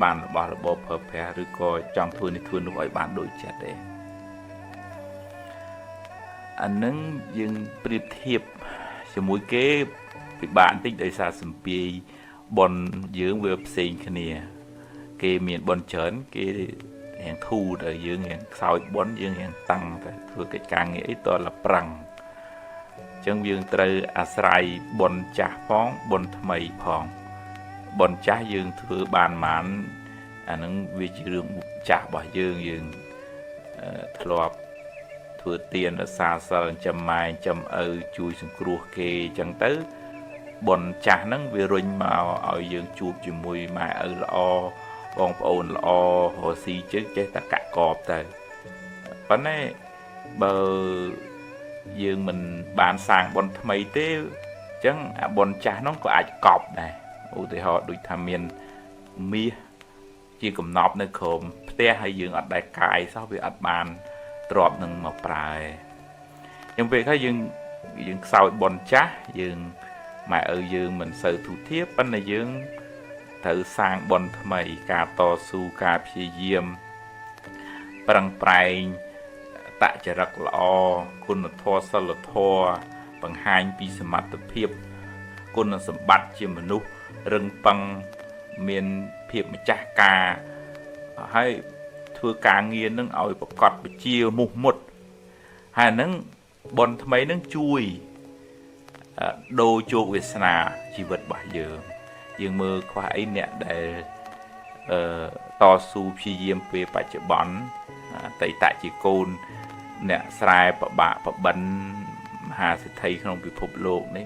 បានរបស់របបប្រើប្រាស់ឬក៏ចង់ធ្វើនេះធ្វើនោះឲ្យបានដូចចិត្តទេអានឹងយើងប្រៀបធៀបជាមួយគេពិបាកបន្តិចដោយសារសម្ពាយបនយើងវាផ្សេងគ្នាគេមានបនច្រើនគេរៀងធូរទៅយើងរៀងខ្សោយបនយើងរៀងតាំងតែធ្វើកិច្ចការងារអីតលប្រឹងអញ្ចឹងយើងត្រូវអាស្រ័យបនចាស់ផងបនថ្មីផងបនចាស់យើងធ្វើបានប៉ុន្មានអានឹងវាជារឿងចាស់របស់យើងធ្លាប់ធ្វើទានរសាសិលចំម៉ែចំឪជួយសង្គ្រោះគេអញ្ចឹងទៅបនចាស់ហ្នឹងវារុញមកឲ្យយើងជួបជាមួយម៉ែឪល្អបងប្អូនល្អរស់ស៊ីជឹកចេះតែកាក់កបទៅប៉ុន្តែបើយើងមិនបានសាងបនថ្មីទេអញ្ចឹងអាបនចាស់ហ្នឹងក៏អាចកប់ដែរឧទាហរណ៍ដូចថាមានមាសជាកំណប់នៅក្រោមផ្ទះហើយយើងអត់ដែលកាយសោះវាអត់បានទ្របនឹងមកប្រើអញ្ចឹងពេលខ្លះយើងខ្សោយបនចាស់យើងម៉ែឪយើងមិនសូវទូទាបប៉ុន្តែយើងត្រូវសាងបនថ្មីការតស៊ូការព្យាយាមប្រឹងប្រែងតចរិតល្អគុណធម៌សិលធម៌បង្ហាញពីសមត្ថភាពគុណសម្បត្តិជាមនុស្សរឹងប៉ឹងមានភាពម្ចាស់ការហើយធ្វើការងារនឹងឲ្យប្រកបវិជ្ជាមុះមុតហើយនឹងបនថ្មីនឹងជួយដូរជោគវាសនាជីវិតរបស់យើងមើលខ្វះអីអ្នកដែលតស៊ូព្យាយាមពេលបច្ចុប្បន្នអតីតជាកូនអ្នកស្រែប្របាក់ប្របិនមហាសិទ្ធិក្នុងពិភពលោកនេះ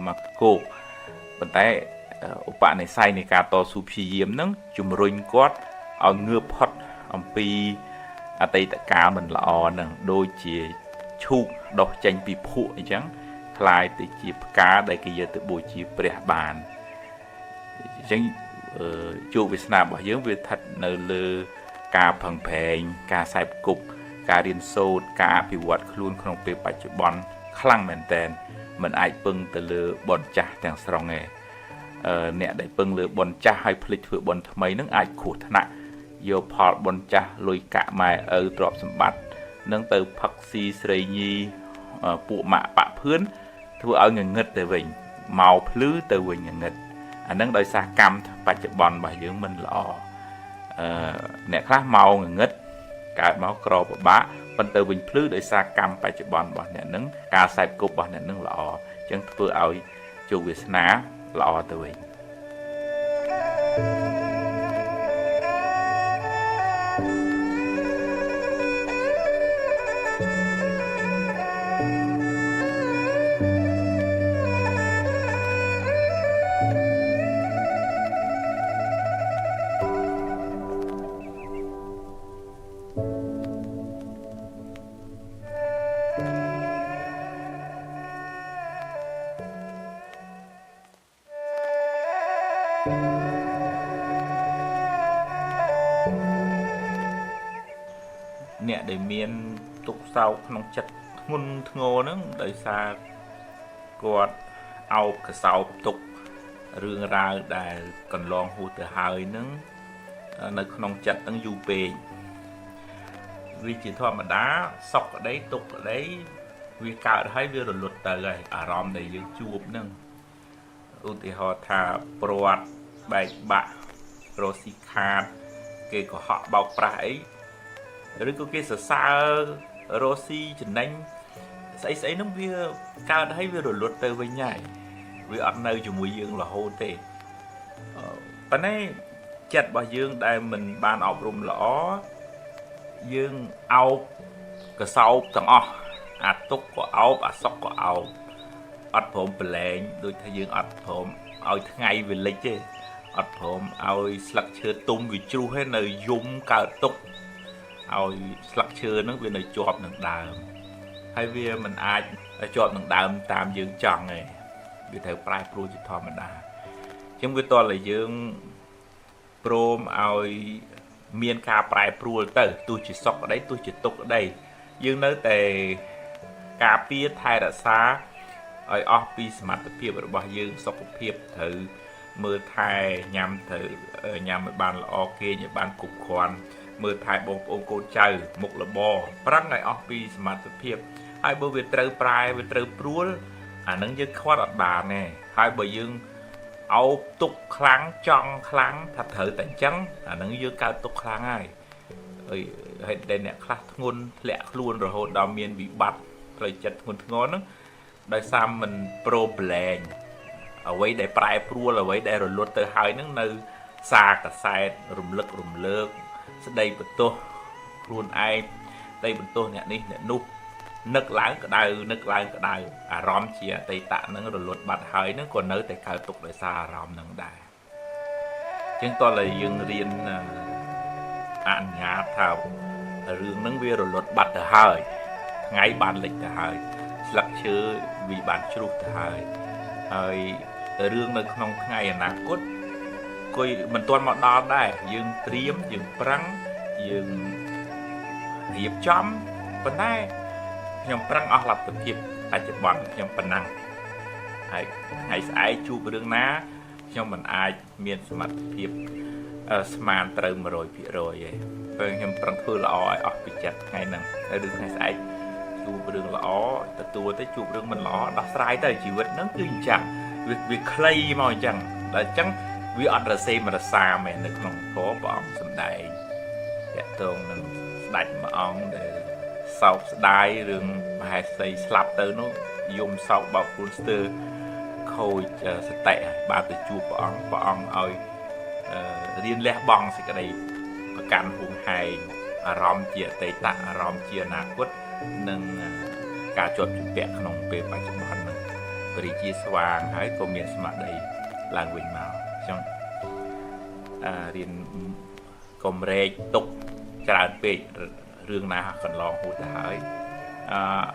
មកគោកប៉ុន្តែឧបនិស្ស័យនៃការតស៊ូព្យាយាមនឹងជំរុញគាត់ឲ្យងើបផុតអំពីអតីតកាលមិនល្អនឹងដូចជាឈូកដុះចេញពីភក់អញ្ចឹងคล้ายទៅជាផ្កាដែលគេយកទៅបូជាព្រះបានអញ្ចឹងជោគវាសនារបស់យើងវាស្ថិតនៅលើការផឹងប្រែងការខ្សែគប់ការរៀនសូត្រការអភិវឌ្ឍខ្លួនក្នុងពេលបច្ចុប្បន្នខ្លាំងមែនតើមិនអាចពឹងទៅលើបនចាស់ទាំងស្រុងទេអ្នកដែលពឹងលើបនចាស់ហើយភ្លេចធ្វើបនថ្មីនឹងអាចគ្រោះថ្នាក់យកផលបនចាស់លុយកាក់ម៉ែឪទ្រព្យសម្បត្តិនឹងទៅផឹកស៊ីស្រីញីពួកម៉ាក់ប៉ាក់ភឿនធ្វើឲ្យងងឹតទៅវិញមកភ្លឺទៅវិញងងឹតអានឹងដោយសារកម្មបច្ចុប្បន្នរបស់យើងមិនល្អអ្នកខ្លះមកងងឹតកើតមកក្រពិបាកប៉ុន្តែវិញភ្លឺដោយសារកម្មបច្ចុប្បន្នរបស់អ្នកនឹងការខ្សែគប់របស់អ្នកនឹងល្អអញ្ចឹងធ្វើឲ្យជោគវាសនាល្អទៅវិញអ្នកដែលមានទុក្ខសោកក្នុងចិត្តធ្ងន់ធ្ងរហ្នឹងដោយសារគាត់អោបកសោបទុក្ខរឿងរ៉ាវដែលកន្លងហួសទៅហើយហ្នឹងនៅក្នុងចិត្តហ្នឹងយូរពេកវាជាធម្មតាសុខក្តីទុក្ខក្តីវាកើតហើយវារលត់ទៅហើយអារម្មណ៍ដែលយើងជួបហ្នឹងឧទាហរណ៍ថាព្រាត់បែកបាក់រស់ស៊ីខាតគេកុហកបោកប្រាស់អីឬក៏គេសរសើររស់ស៊ីចំណេញស្អីហ្នឹងវាកើតហើយវារលត់ទៅវិញហើយវាអត់នៅជាមួយយើងរហូតទេ ប៉ុន្តែចិត្តរបស់យើងដែលមិនបានអប់រំល្អយើងអោបកសោបទាំងអស់អាទុកក៏អោបអាសុកក៏អោបអត់ព្រមប្រឡែងដូចថាយើងអត់ព្រមឲ្យថ្ងៃវាលិចទេអត់ព្រមឲ្យស្លឹកឈើទុំវាជ្រុះទេនៅយំកើតទុកឲ្យស្លឹកឈើហ្នឹងវានៅជាប់នឹងដើមហើយវាមិនអាចជាប់នឹងដើមតាមយើងចង់ទេវាត្រូវប្រែប្រួលជាធម្មតាអញ្ចឹងវាតលតែយើងព្រមឲ្យមានការប្រែប្រួលទៅទោះជាសុខក្តីទោះជាទុក្ខក្តីយើងនៅតែការពារថែរក្សាឲ្យអស់ពីសមត្ថភាពរបស់យើងសុខភាពត្រូវមើលថែញ៉ាំត្រូវញ៉ាំឲ្យបានល្អគេងឲ្យបានគ្រប់គ្រាន់មើលថែបងប្អូនកូនចៅមុខរបរប្រឹងឲ្យអស់ពីសមត្ថភាពហើយបើវាត្រូវប្រែវាត្រូវព្រួលអានឹងយើងខ្វាត់អត់បានទេហើយបើយើងអោបទុកខ្លាំងចង់ខ្លាំងថាត្រូវតែអញ្ចឹងអានឹងយើងកើតទុកខ្លាំងហើយហើយដែលអ្នកខ្លះធ្ងន់ធ្លាក់ខ្លួនរហូតដល់មានវិបត្តិផ្លូវចិត្តធ្ងន់ធ្ងរហ្នឹងដោយសារមិនប្រូប្រឡែងអ្វីដែលប្រែប្រួលអ្វីដែលរលត់ទៅហើយហ្នឹងនៅសារកសែតរំលឹករំលើកស្ដីបន្ទោសខ្លួនឯងស្ដីបន្ទោសអ្នកនេះអ្នកនោះនឹកឡើងក្តៅនឹកឡើងក្តៅអារម្មណ៍ជាអតីតហ្នឹងរលត់បាត់ហើយហ្នឹងក៏នៅតែកើតទុកដោយសារអារម្មណ៍ហ្នឹងដែរអញ្ចឹងតើយើងរៀនអនុញ្ញាតថារឿងហ្នឹងវារលត់បាត់ទៅហើយថ្ងៃបានលិចទៅហើយស្លឹកឈើវាបានជ្រុះទៅហើយរឿងនៅក្នុងថ្ងៃអនាគតគួយមិនទាន់មកដល់ដែរយើងត្រៀមយើងប្រឹងយើងរៀបចំប៉ុន្តែខ្ញុំប្រឹងអស់លទ្ធភាពបច្ចុប្បន្នខ្ញុំប៉ុណ្ណឹងហើយថ្ងៃស្អែកជួបរឿងណាខ្ញុំមិនអាចមានសមត្ថភាពស្មានត្រូវ 100% ទេពេលខ្ញុំប្រឹងធ្វើល្អឲ្យអស់ពីចិត្តថ្ងៃហ្នឹងហើយរឿងថ្ងៃស្អែកជួបរឿងល្អទទួលទៅជួបរឿងមិនល្អដោះស្រាយទៅជីវិតហ្នឹងគឺអញ្ចឹងវាខ្លីមកអញ្ចឹងដល់អញ្ចឹងវាអត់រសេមរសាមែននៅក្នុងធម៌ព្រះអង្គសម្ដែងតាក់ទងនឹងស្ដេចមួយអង្គដែលសោកស្ដាយរឿងមហេសីស្លាប់ទៅនោះយំសោកបោកខ្លួនស្ទើរខូចសតិបាទទៅជួបព្រះអង្គឲ្យរៀនលះបង់សេចក្តីប្រកាន់ហួងហែងអារម្មណ៍ជាអតីតអារម្មណ៍ជាអនាគតនិងការជាប់ជំពាក់ក្នុងពេលបច្ចុប្បន្នហ្នឹងបរិជាស្វាងហើយក៏មានស្មារតីឡើងវិញមកអញ្ចឹងរៀនកុំរែកទុកច្រើនពេករឿងណាកន្លងហួសទៅហើយ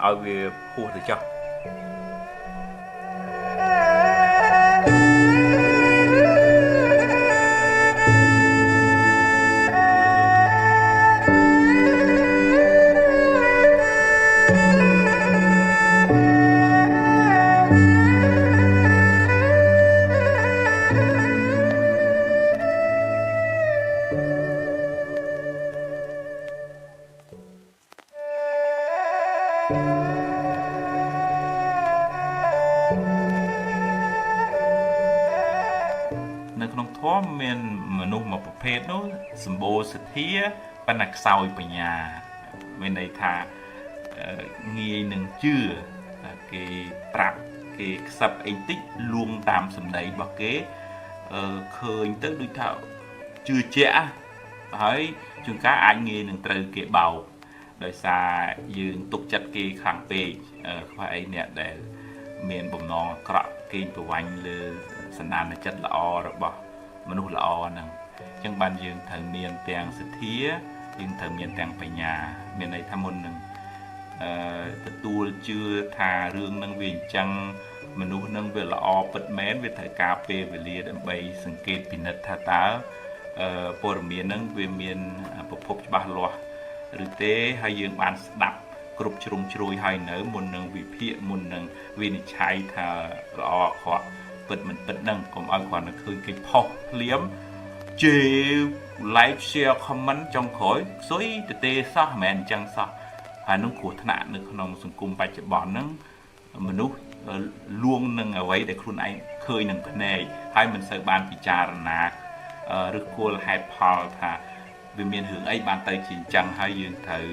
ឲ្យវាហួសទៅចុះនៅក្នុងធម៌មានមនុស្សមួយប្រភេទនោះសម្បូរសទ្ធាប៉ុន្តែខ្សោយបញ្ញាមានន័យថាងាយនឹងជឿគេប្រាប់គេខ្សឹបអីតិចលួងតាមសម្ដីរបស់គេឃើញទៅដូចថាជឿជាក់ហើយជួនកាលអាចងាយនឹងត្រូវគេបោកដោយសារយើងទុកចិត្តគេខ្លាំងពេកខ្វះអីអ្នកដែលមានបំណងអាក្រក់គេប្រវាញ់លើសន្តានចិត្តល្អរបស់មនុស្សល្អហ្នឹងអញ្ចឹងបានយើងត្រូវមានទាំងសទ្ធាយើងត្រូវមានទាំងបញ្ញាមានន័យថាមុននឹងទទួលជឿថារឿងហ្នឹងវាអញ្ចឹងមនុស្សហ្នឹងវាល្អពិតមែនវាត្រូវការពេលវេលាដើម្បីសង្កេតពិនិត្យថាតើព័ត៌មានហ្នឹងវាមានប្រភពច្បាស់លាស់ឬទេហើយយើងបានស្ដាប់គ្រប់ជ្រុងជ្រោយហើយនៅមុននឹងវិភាគមុននឹងវិនិច្ឆ័យថាល្អអាក្រក់ពិតមិនពិតហ្នឹងកុំឲ្យគ្រាន់តែឃើញគេផុសភ្លាមជេរ like share comment ចុងក្រោយស៊ុយទៅទេសោះមិនមែនអញ្ចឹងសោះហើយនឹងគ្រោះថ្នាក់នៅក្នុងសង្គមបច្ចុប្បន្នហ្នឹងមនុស្សលួងនឹងអ្វីដែលខ្លួនឯងឃើញនឹងភ្នែកហើយមិនសូវបានពិចារណាឬគោលហេតុផលថាវាមានរឿងអីបានទៅជាអញ្ចឹងហើយយើងត្រូវ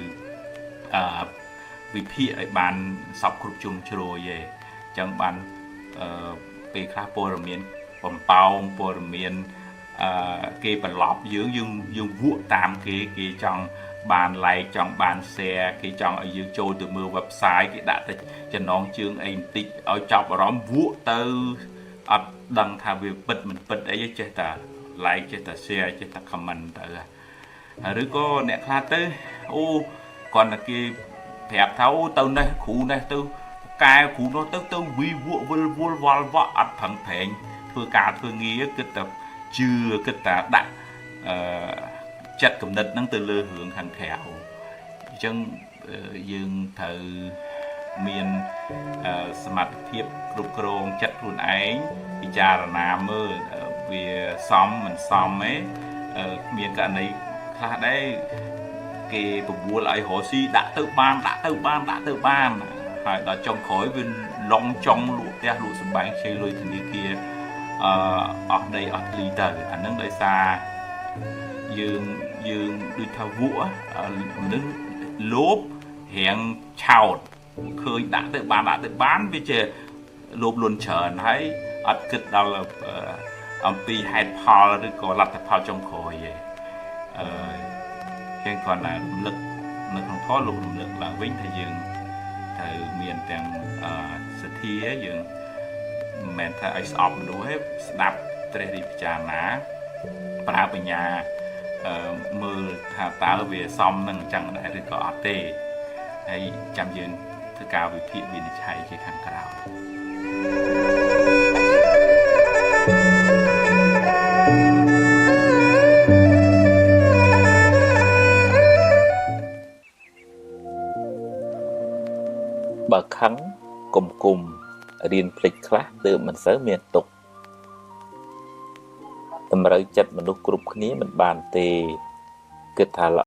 វិភាគឲ្យបានសពគ្រប់ជ្រុងជ្រោយឯងអញ្ចឹងបានពេលខ្លះព័ត៌មានបំប៉ោងព័ត៌មាន គេបន្លប់យើងវក់តាមគេចង់បាន like ចង់បាន share គេចង់ឲ្យយើងចូលទៅមើល website គេដាក់តែចំណងជើងអីបន្តិចឲ្យចាប់អារម្មណ៍វក់ទៅអត់ដឹងថាវាពិតមិនពិតអីចេះតែ like ចេះតែ share ចេះតែ comment ទៅឬក៏អ្នកខ្លះទៅអូគាត់តែគេប្រាប់ថាអូទៅនេះគ្រូនេះទៅកែគ្រូនោះទៅវីវក់វិលវល់វល់វក់អត់ប្រឹងប្រែងធ្វើការធ្វើងារគិតតែជឿគិតតែដាក់ចិត្តគំនិតហ្នឹងទៅលើរឿងខាងក្រៅអញ្ចឹងយើងត្រូវមានសមត្ថភាពគ្រប់គ្រងចិត្តខ្លួនឯងពិចារណាមើលវាសមមិនសមទេមានករណីខ្លះដែរគេបបួលឲ្យរស់ស៊ីដាក់ទៅបានហើយដល់ចុងក្រោយវាឡងចង់លក់ផ្ទះលក់សម្បែងខ្ចីលុយធនាគារអស់ដីអស់លីទៅអានឹងដោយសារយើងដូចថាវក់មនុស្សលោភរៀងឆោតឃើញដាក់ទៅបានវាជាលោភលន់ច្រើនហើយអត់គិតដល់អំពីហេតុផលឬក៏លទ្ធផលចុងក្រោយឯងគេគាត់តែរំលឹកនៅក្នុងធម៌លោករំលឹកឡើងវិញថាយើងត្រូវមានទាំងសទ្ធាយើងមិនមែនថាឲ្យស្អប់មនុស្សទេស្ដាប់ត្រេះរិះពិចារណាប្រើបញ្ញាមើលថាតើវាសមនឹងអញ្ចឹងដែរឬក៏អត់ទេហើយចាំយើងធ្វើការវិភាគវិនិច្ឆ័យជាខាងក្រោយបើខឹងគុំរៀនភ្លេចខ្លះទើបមិនសូវមានទុកតម្រូវចិត្តមនុស្សគ្រប់គ្នាមិនបានទេគិតថា